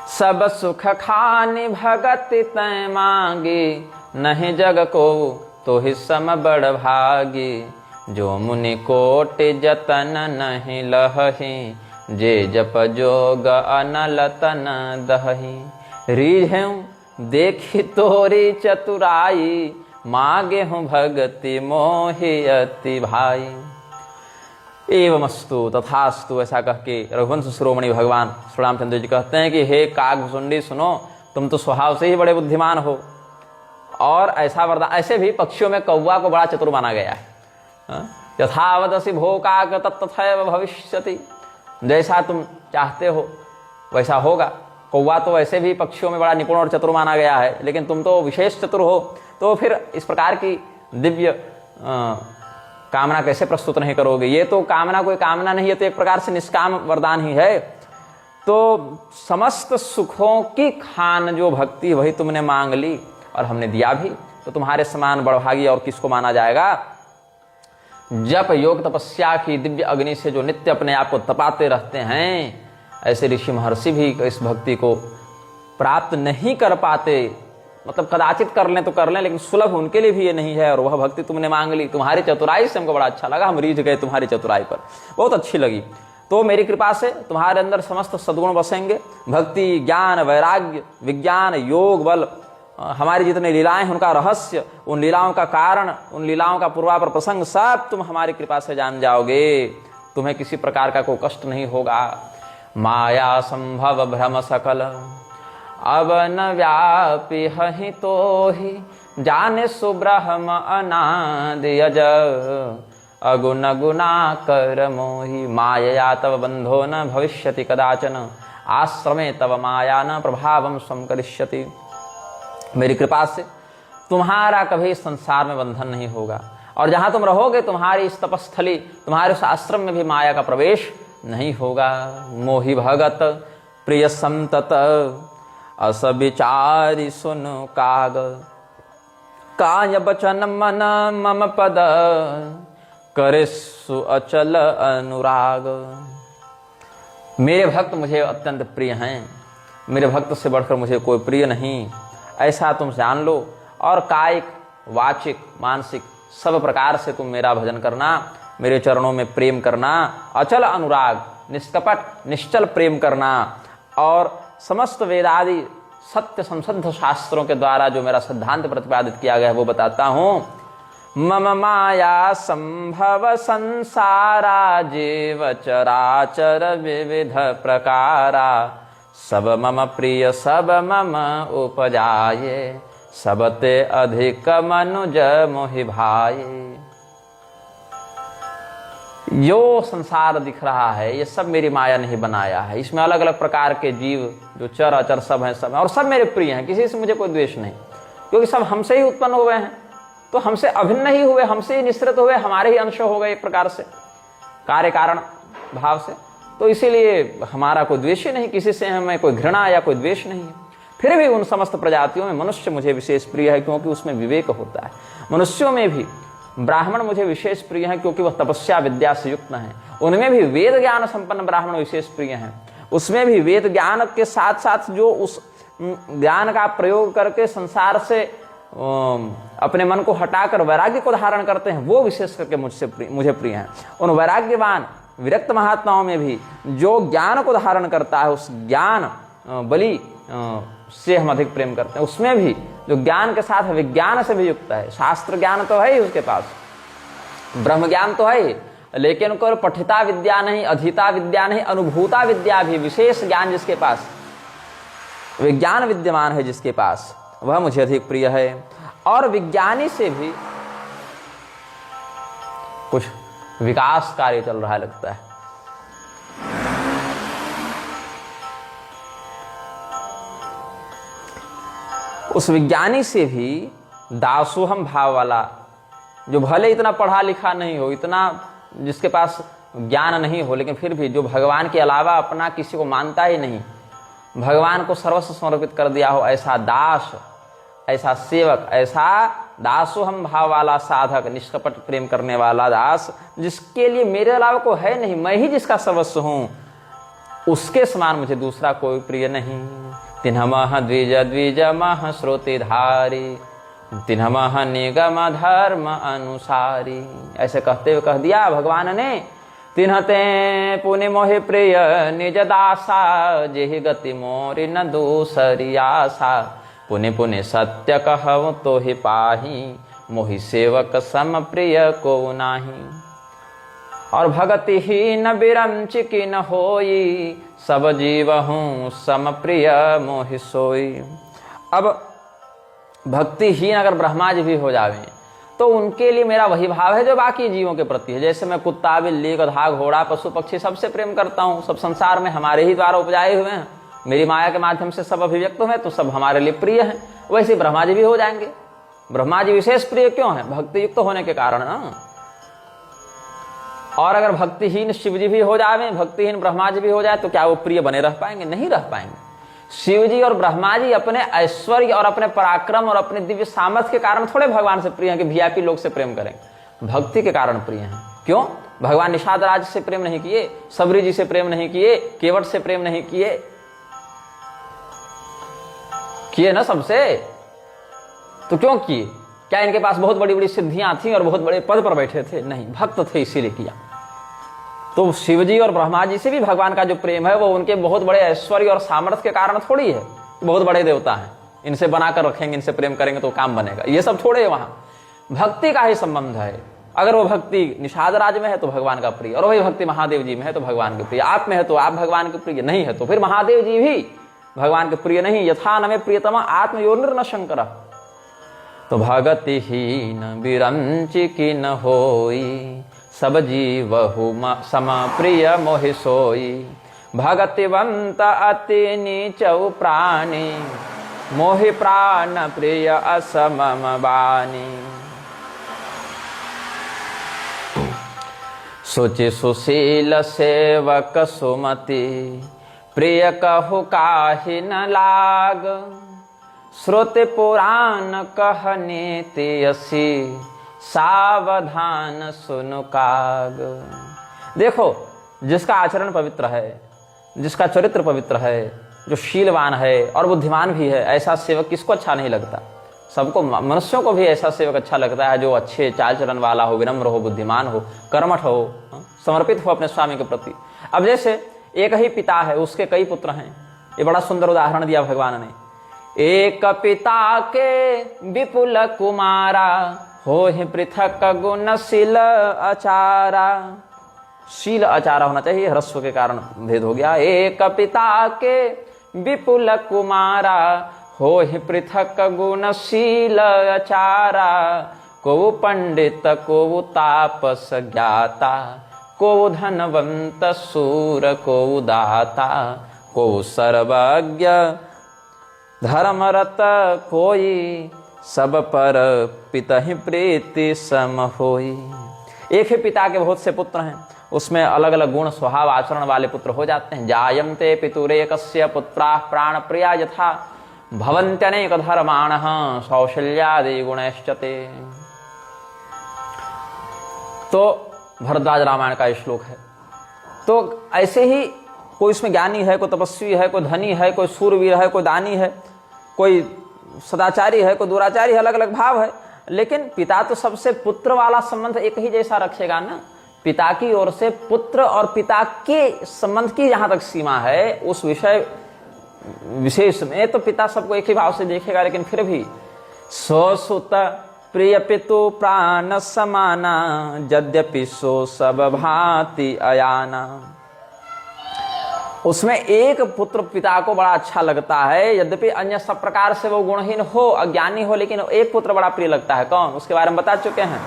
सब सुख खानि भगति तैं मांगी, नहीं जग को तो ही सम बड़ भागी। जो मुनि कोटि जतन नहीं लहि, जे जप जोग अनल तन दहि। रीझें देखी तोरी चतुराई, मागे हूँ भगति मोहि अति भाई। एवमस्तु तथास्तु, ऐसा कह के रघुवंश शिरोमणि भगवान श्री रामचंद्र जी कहते हैं कि हे कागभुसुंडी सुनो, तुम तो स्वभाव से ही बड़े बुद्धिमान हो, और ऐसा वरदान, ऐसे भी पक्षियों में कौवा को बड़ा चतुर माना गया है। यथावदसि भो काक तत्तथैव भविष्यति, जैसा तुम चाहते हो वैसा होगा। कौवा तो वैसे भी पक्षियों में बड़ा निपुण और चतुर माना गया है, लेकिन तुम तो विशेष चतुर हो, तो फिर इस प्रकार की दिव्य कामना कैसे प्रस्तुत नहीं करोगे? ये तो कामना कोई कामना नहीं है, तो एक प्रकार से निष्काम वरदान ही है। तो समस्त सुखों की खान जो भक्ति वही तुमने मांग ली और हमने दिया भी, तो तुम्हारे समान बड़भागी और किसको माना जाएगा? जप योग तपस्या की दिव्य अग्नि से जो नित्य अपने आप को तपाते रहते हैं, ऐसे ऋषि महर्षि भी इस भक्ति को प्राप्त नहीं कर पाते। मतलब कदाचित कर लें तो कर लें, लेकिन सुलभ उनके लिए भी ये नहीं है। और वह भक्ति तुमने मांग ली, तुम्हारी चतुराई से हमको बड़ा अच्छा लगा, हम रीझ गए तुम्हारी चतुराई पर, बहुत अच्छी लगी। तो मेरी कृपा से तुम्हारे अंदर समस्त सद्गुण बसेंगे। भक्ति, ज्ञान, वैराग्य, विज्ञान, योग, बल, हमारी जितनी लीलाएं हैं उनका रहस्य, उन लीलाओं का कारण, उन लीलाओं का पूर्वापर प्रसंग सब तुम हमारी कृपा से जान जाओगे। तुम्हें किसी प्रकार का कोई कष्ट नहीं होगा। माया संभव भ्रम सकल अब न व्यापी हहि तो ही, जाने सुब्रह्म अनादि अज अगुण गुना कर मोहि। मायया तव बंधो न भविष्यति कदाचन, आश्रमे तव माया न प्रभावम स्वं करिष्यति। मेरी कृपा से तुम्हारा कभी संसार में बंधन नहीं होगा, और जहां तुम रहोगे तुम्हारी इस तपस्थली, तुम्हारे उस आश्रम में भी माया का प्रवेश नहीं होगा। मोहि भगत प्रिय संतत अस विचारि सुनु काग, काय बचन मन मम पद करे सु अचल अनुराग। मेरे भक्त मुझे अत्यंत प्रिय हैं, मेरे भक्त से बढ़कर मुझे कोई प्रिय नहीं, ऐसा तुम जान लो। और कायिक, वाचिक, मानसिक सब प्रकार से तुम मेरा भजन करना, मेरे चरणों में प्रेम करना, अचल अनुराग, निष्कपट निश्चल प्रेम करना। और समस्त वेदादि सत्य संसिद्ध शास्त्रों के द्वारा जो मेरा सिद्धांत प्रतिपादित किया गया है वो बताता हूँ। मम माया संभव संसारा जीव चराचर विविध प्रकारा, सब मम प्रिय सब मम उपजाये, सबते अधिक मनुज मोहि भाये। यो संसार दिख रहा है ये सब मेरी माया ने ही बनाया है। इसमें अलग अलग प्रकार के जीव जो चर अचर सब हैं, सब हैं, और सब मेरे प्रिय हैं, किसी से मुझे कोई द्वेष नहीं, क्योंकि सब हमसे ही उत्पन्न हुए हैं, तो हमसे अभिन्न ही हुए, हमसे ही निश्रित हुए, हमारे ही अंश हो गए एक प्रकार से कार्य कारण भाव से। तो इसीलिए हमारा कोई द्वेष ही नहीं, किसी से हमें कोई घृणा या कोई द्वेष नहीं है। फिर भी उन समस्त प्रजातियों में मनुष्य मुझे विशेष प्रिय है, क्योंकि उसमें विवेक होता है। मनुष्यों में भी ब्राह्मण मुझे विशेष प्रिय है, क्योंकि वह तपस्या विद्या से युक्त हैं। उनमें भी वेद ज्ञान संपन्न ब्राह्मण विशेष प्रिय हैं। उसमें भी वेद ज्ञान के साथ साथ जो उस ज्ञान का प्रयोग करके संसार से अपने मन को हटाकर वैराग्य को धारण करते हैं, वो विशेष करके मुझे प्रिय हैं। उन वैराग्यवान विरक्त महात्माओं में भी जो ज्ञान को धारण करता है, उस ज्ञान बलि से हम अधिक प्रेम करते हैं। उसमें भी जो ज्ञान के साथ विज्ञान से भी युक्त है, शास्त्र ज्ञान तो है ही उसके पास, ब्रह्म ज्ञान तो है ही, लेकिन उनको पठिता विद्या नहीं, अधीता विद्या नहीं, अनुभूता विद्या भी, विशेष ज्ञान जिसके पास, विज्ञान विद्यमान है जिसके पास, वह मुझे अधिक प्रिय है। और विज्ञानी से भी कुछ विकास कार्य चल रहा लगता है। उस विज्ञानी से भी दासोहम भाव वाला, जो भले इतना पढ़ा लिखा नहीं हो, इतना जिसके पास ज्ञान नहीं हो, लेकिन फिर भी जो भगवान के अलावा अपना किसी को मानता ही नहीं, भगवान को सर्वस्व समर्पित कर दिया हो, ऐसा दास, ऐसा सेवक, ऐसा दासोहम भाव वाला साधक, निष्कपट प्रेम करने वाला दास, जिसके लिए मेरे अलावा कोई है नहीं, मैं ही जिसका सर्वस्व हूं, उसके समान मुझे दूसरा कोई प्रिय नहीं। तिन्हमह द्विज द्विज मह श्रुतिधारी, तिन्हमह निगम धर्म अनुसारी। ऐसे कहते हुए कह दिया भगवान ने, तिन्हते पुनि मोहि प्रिय निज दासा, जेहि गति मोरि न दूसरी आशा, पुनि पुनि सत्य कहूँ तो ही पाही, मोहि सेवक सम प्रिय को नाही। और भगति ही न बिरंच की न होई, सब जीव हूँ सम प्रिय मोहि सोई। अब भक्तिहीन अगर ब्रह्मा जी भी हो जावे तो उनके लिए मेरा वही भाव है जो बाकी जीवों के प्रति है। जैसे मैं कुत्ता, बिल्ली, गधा, घोड़ा, पशु पक्षी सबसे प्रेम करता हूँ, सब संसार में हमारे ही द्वारा उपजाए हुए हैं, मेरी माया के माध्यम से सब अभिव्यक्त हुए, तो सब हमारे लिए प्रिय हैं। वैसे ब्रह्मा जी भी हो जाएंगे। ब्रह्मा जी विशेष प्रिय क्यों है? भक्ति युक्त होने के कारण ना। और अगर भक्तिहीन शिव जी भी हो जाए, भक्तिहीन ब्रह्मा जी भी हो जाए, तो क्या वो प्रिय बने रह पाएंगे? नहीं रह पाएंगे। शिव जी और ब्रह्मा जी अपने ऐश्वर्य और अपने पराक्रम और अपने दिव्य सामर्थ्य के कारण थोड़े भगवान से प्रिय हैं कि वीआईपी लोग से प्रेम करें। भक्ति के कारण प्रिय हैं। क्यों? भगवान निषाद राज से प्रेम नहीं किए, सबरी जी से प्रेम नहीं किए, केवट से प्रेम नहीं किए, किए ना सबसे। तो क्यों किए? क्या इनके पास बहुत बड़ी बड़ी सिद्धियां थी और बहुत बड़े पद पर बैठे थे? नहीं, भक्त थे इसीलिए किया। तो शिवजी और ब्रह्मा जी से भी भगवान का जो प्रेम है वो उनके बहुत बड़े ऐश्वर्य और सामर्थ्य के कारण थोड़ी है। बहुत बड़े देवता हैं, इनसे बनाकर रखेंगे, इनसे प्रेम करेंगे तो काम बनेगा, ये सब थोड़े है। वहां भक्ति का ही संबंध है। अगर वो भक्ति निषाद राज में है तो भगवान का प्रिय, और वही भक्ति महादेव जी में है तो भगवान के प्रिय, आप में है तो आप भगवान के प्रिय, नहीं है तो फिर महादेव जी भी भगवान के प्रिय नहीं। यथा नमे प्रियतमा आत्मयोनिर्न शंकर। तो भगति ही न विरंचि की न होई, सब जीवहु सम प्रिय मोहि सोई। भगतिवंत अति नीचौ प्राणी, मोहि प्राण प्रिय असमम बानी। सोचि सुशील सेवक सुमति, प्रिय कहु काहि न लाग। श्रुति पुराण कहने तेयसी, सावधान सुनु काग। देखो, जिसका आचरण पवित्र है, जिसका चरित्र पवित्र है, जो शीलवान है और बुद्धिमान भी है, ऐसा सेवक किसको अच्छा नहीं लगता? सबको, मनुष्यों को भी ऐसा सेवक अच्छा लगता है जो अच्छे चाल चलन वाला हो, विनम्र हो, बुद्धिमान हो, कर्मठ हो, समर्पित हो अपने स्वामी के प्रति। अब जैसे एक ही पिता है, उसके कई पुत्र हैं। ये बड़ा सुंदर उदाहरण दिया भगवान ने। एक पिता के विपुल कुमारा, हो ही पृथक गुणशील आचारा। शील आचारा होना चाहिए, ह्रस्व के कारण भेद हो गया। एक पिता के विपुल कुमारा, हो ही पृथक गुणशील आचारा। को पंडित को तापस ज्ञाता, को धनवंत सूर को दाता। को सर्वज्ञ धर्मरत कोई, सब पर पिता ही प्रीति सम होई। एक ही पिता के बहुत से पुत्र हैं, उसमें अलग अलग गुण स्वभाव आचरण वाले पुत्र हो जाते हैं। जायन्ते पितुरेकस्य पुत्राः प्राण प्रिया यथा, भवन्त्यनेक धर्माणः कौशल्यादि गुणैश्चते। तो भरद्वाज रामायण का श्लोक है। तो ऐसे ही कोई इसमें ज्ञानी है, कोई तपस्वी है, कोई धनी है, कोई सूरवीर है, कोई दानी है, कोई सदाचारी है, कोई दुराचारी है, अलग अलग भाव है। लेकिन पिता तो सबसे पुत्र वाला संबंध एक ही जैसा रखेगा ना। पिता की ओर से पुत्र और पिता के संबंध की जहां तक सीमा है, उस विषय विशेष में तो पिता सबको एक ही भाव से देखेगा। लेकिन फिर भी स्वसुत प्रिय पितु प्राण समाना, यद्यपि सो सब भांति अयाना। उसमें एक पुत्र पिता को बड़ा अच्छा लगता है, यद्यपि अन्य सब प्रकार से वो गुणहीन हो, अज्ञानी हो, लेकिन एक पुत्र बड़ा प्रिय लगता है। कौन? उसके बारे में बता चुके हैं।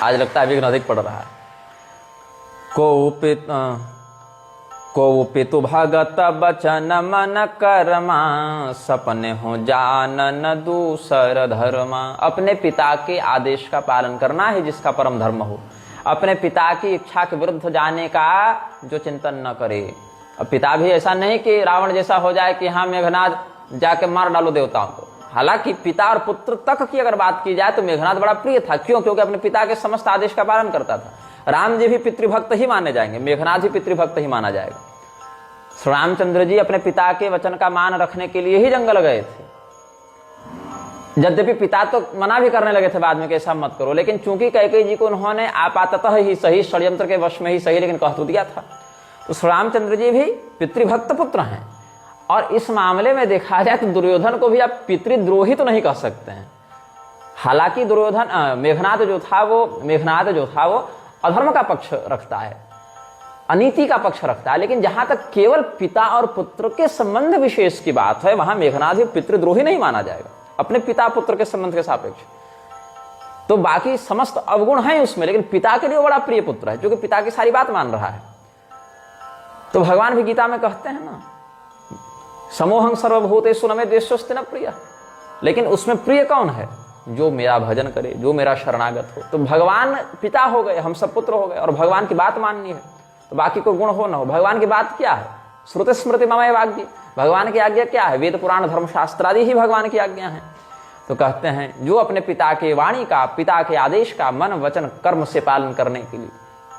आज लगता है विघ्न अधिक पड़ रहा है। को पितु भगत बचन मन कर्मा, सपने हो जानन दूसर धर्मा। अपने पिता के आदेश का पालन करना है जिसका परम धर्म हो। अपने पिता की इच्छा के विरुद्ध जाने का जो चिंतन न करे। अब पिता भी ऐसा नहीं कि रावण जैसा हो जाए कि हाँ मेघनाद जाके मार डालो देवताओं को। हालांकि पिता और पुत्र तक की अगर बात की जाए तो मेघनाद बड़ा प्रिय था। क्यों? क्योंकि अपने पिता के समस्त आदेश का पालन करता था। राम जी भी पितृभक्त ही माने जाएंगे, मेघनाद भी पितृभक्त ही माना जाएगा। श्री रामचंद्र जी अपने पिता के वचन का मान रखने के लिए ही जंगल गए थे। यद्यपि पिता तो मना भी करने लगे थे बाद में कि ऐसा मत करो, लेकिन चूंकि कैकेयी जी को उन्होंने आपाततः ही सही, षड्यंत्र के वश में ही सही, लेकिन कह तो दिया था। तो श्री रामचंद्र जी भी पितृभक्त पुत्र हैं। और इस मामले में देखा जाए तो दुर्योधन को भी आप पितृद्रोही तो नहीं कह सकते हैं। हालांकि दुर्योधन मेघनाद जो था वो अधर्म का पक्ष रखता है, अनीति का पक्ष रखता है। लेकिन जहां तक केवल पिता और पुत्र के संबंध विशेष की बात है, वहां मेघनाद भी पितृद्रोही नहीं माना जाएगा अपने पिता पुत्र के संबंध के सापेक्ष। तो बाकी समस्त अवगुण हैं उसमें, लेकिन पिता के लिए बड़ा प्रिय पुत्र है क्योंकि पिता की सारी बात मान रहा है। तो भगवान भी गीता में कहते हैं ना, समोहं सर्वभूतेषु न मे द्वेष्योऽस्ति न प्रिय। लेकिन उसमें प्रिय कौन है? जो मेरा भजन करे, जो मेरा शरणागत हो। तो भगवान पिता हो गए, हम सब पुत्र हो गए, और भगवान की बात माननी है। तो बाकी कोई गुण हो ना हो, भगवान की बात क्या है? श्रुति स्मृति मम एव आज्ञा। भगवान की आज्ञा क्या है? वेद पुराण धर्म शास्त्र आदि ही भगवान की आज्ञा है। तो कहते हैं जो अपने पिता के वाणी का, पिता के आदेश का मन वचन कर्म से पालन करने के लिए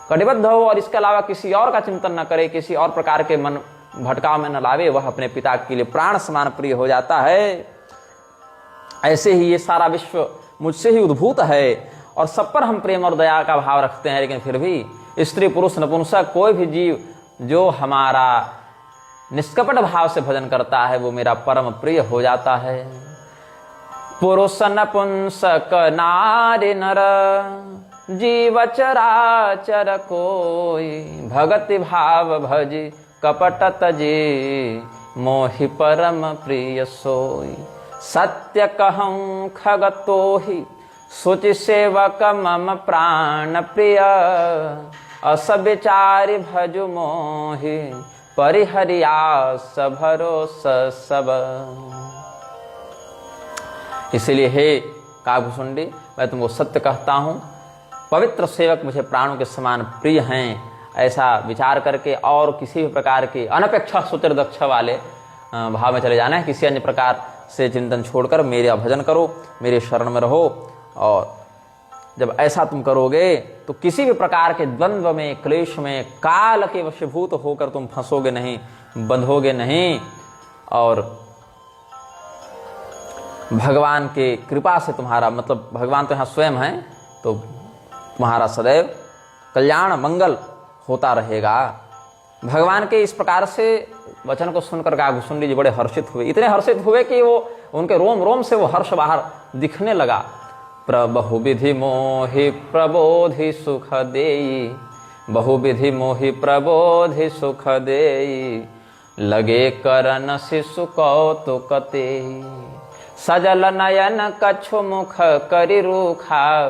कटिबद्ध हो और इसके अलावा किसी और का चिंतन न करे, किसी और प्रकार के मन भटकाव में न लावे, वह अपने पिता के लिए प्राण समान प्रिय हो जाता है। ऐसे ही ये सारा विश्व मुझसे ही उद्भूत है और सब पर हम प्रेम और दया का भाव रखते हैं, लेकिन फिर भी स्त्री पुरुष नपुंसक कोई भी जीव जो हमारा निष्कपट भाव से भजन करता है वो मेरा परम प्रिय हो जाता है। पुरुष नपुंसक नारी नर जीव चराचर कोई, भगति भाव भजी कपट तजी मोहि परम प्रिय सोई। सत्य कहूँ खगतो ही सुचि सेवक मम प्राण प्रिय, अस विचारि भजु मोहि परिहरियास भरोस सब। इसलिए हे काकभुसुंडी, मैं तुमको सत्य कहता हूँ, पवित्र सेवक मुझे प्राणों के समान प्रिय हैं। ऐसा विचार करके और किसी भी प्रकार के अनपेक्षा सुचिरदक्ष वाले भाव में चले जाना है। किसी अन्य प्रकार से चिंतन छोड़कर मेरा भजन करो, मेरे शरण में रहो। और जब ऐसा तुम करोगे तो किसी भी प्रकार के द्वंद्व में, क्लेश में, काल के वशीभूत होकर तुम फंसोगे नहीं, बंधोगे नहीं। और भगवान के कृपा से तुम्हारा, मतलब भगवान तो यहाँ स्वयं है, तो तुम्हारा सदैव कल्याण मंगल होता रहेगा। भगवान के इस प्रकार से वचन को सुनकर काकभुसुंडी जी बड़े हर्षित हुए, इतने हर्षित हुए कि वो उनके रोम रोम से वो हर्ष बाहर दिखने लगा। बहुविधि मोहि प्रबोधि सुख देई, बहुविधि मोहि प्रबोधि सुख देई, लगे करन शिशु कौतुक तेई। सजल नयन कछु मुख करि रूखा,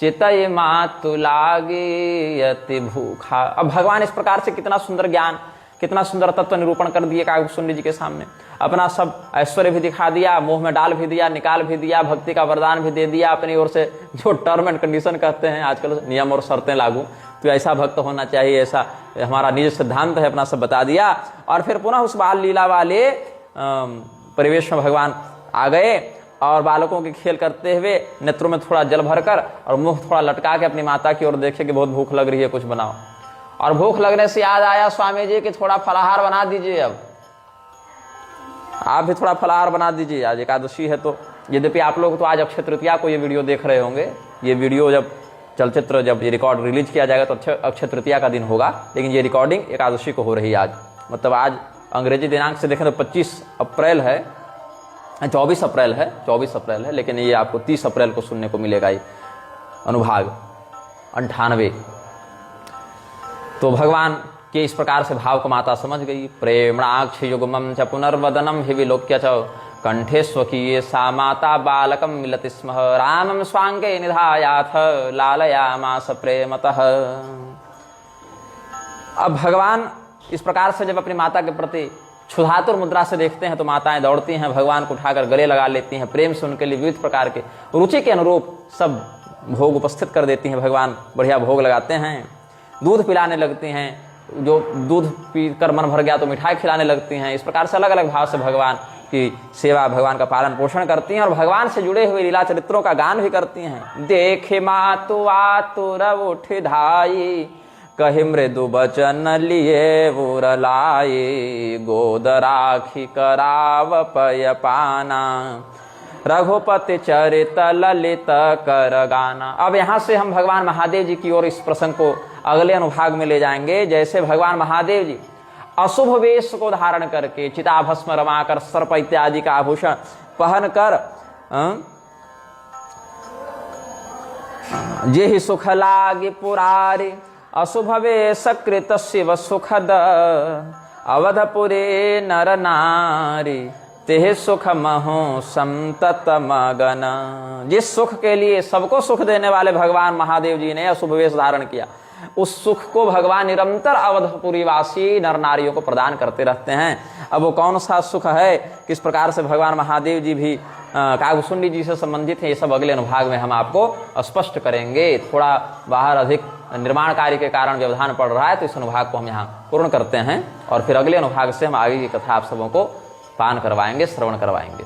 चितय मातु लागी अति भूखा। अब भगवान इस प्रकार से कितना सुंदर ज्ञान, कितना सुंदर तत्व निरूपण कर दिए काकभुसुंडी जी के सामने। अपना सब ऐश्वर्य भी दिखा दिया, मोह में डाल भी दिया, निकाल भी दिया, भक्ति का वरदान भी दे दिया अपनी ओर से, जो टर्म एंड कंडीशन कहते हैं आजकल, नियम और शर्तें लागू, तो ऐसा भक्त होना चाहिए, ऐसा हमारा निज सिद्धांत है, अपना सब बता दिया। और फिर पुनः उस बाल लीला वाले परिवेश में भगवान आ गए और बालकों के खेल करते हुए नेत्रों में थोड़ा जल भरकर और मुंह थोड़ा लटका के अपनी माता की ओर देखे कि बहुत भूख लग रही है, कुछ बनाओ। और भूख लगने से याद आया स्वामी जी कि थोड़ा फलाहार बना दीजिए, अब आप भी थोड़ा फलाहार बना दीजिए, आज एकादशी है। तो यद्यपि आप लोग तो आज अक्षय तृतीया को ये वीडियो देख रहे होंगे, ये वीडियो जब चलचित्र, जब ये रिकॉर्ड रिलीज किया जाएगा तो अक्षय तृतीया का दिन होगा, लेकिन ये रिकॉर्डिंग एकादशी को हो रही है आज। मतलब आज अंग्रेजी दिनांक से देखें तो 25 अप्रैल है, 24 अप्रैल है, 24 अप्रैल है, लेकिन ये आपको 30 अप्रैल को सुनने को मिलेगा ये अनुभाग 98। तो भगवान के इस प्रकार से भाव को माता समझ गई। प्रेमणाक्ष युग्मं च पुनर्वदनम हि विलोक्य च कंठे स्वकीये सा माता बालकम मिलति स्म, रामं स्वांगे निधायाथ लालयामास प्रेमतः। अब भगवान इस प्रकार से जब अपनी माता के प्रति क्षुधातुर मुद्रा से देखते हैं तो माताएं दौड़ती हैं, भगवान को उठाकर गले लगा लेती हैं, प्रेम से उनके लिए विविध प्रकार के रुचि के अनुरूप सब भोग उपस्थित कर देती हैं। भगवान बढ़िया भोग लगाते हैं, दूध पिलाने लगती हैं, जो दूध पीकर मन भर गया तो मिठाई खिलाने लगती हैं। इस प्रकार से अलग अलग भाव से भगवान की सेवा, भगवान का पालन पोषण करती हैं और भगवान से जुड़े हुए लीला चरित्रों का गान भी करती हैं। देखे मातु आतुर उठ धाई, कहि मृदु बचन लिए उरलाई, गोद राखी कराव पय पाना, रघुपति चरित ललित कर गाना। अब यहाँ से हम भगवान महादेव जी की ओर इस प्रसंग को अगले अनुभाग में ले जाएंगे। जैसे भगवान महादेव जी अशुभ वेश को धारण करके, चिताभस्म रमाकर, सर्प इत्यादि का आभूषण पहनकर, जे ही सुख लागे पुरारी, अशुभ वेश कृत शिव सुखद, अवधपुरे नर नारी, तेह सुख महो संतत मगन। जिस सुख के लिए सबको सुख देने वाले भगवान महादेव जी ने अशुभ वेश धारण किया, उस सुख को भगवान निरंतर अवधपुरी वासी नर नारियों को प्रदान करते रहते हैं। अब वो कौन सा सुख है, किस प्रकार से भगवान महादेव जी भी काकभुसुंडी जी से संबंधित है, ये सब अगले अनुभाग में हम आपको स्पष्ट करेंगे। थोड़ा बाहर अधिक निर्माण कार्य के कारण व्यवधान पड़ रहा है, तो इस अनुभाग को हम यहाँ पूर्ण करते हैं और फिर अगले अनुभाग से हम आगे की कथा आप सबों को पान करवाएंगे, श्रवण करवाएंगे।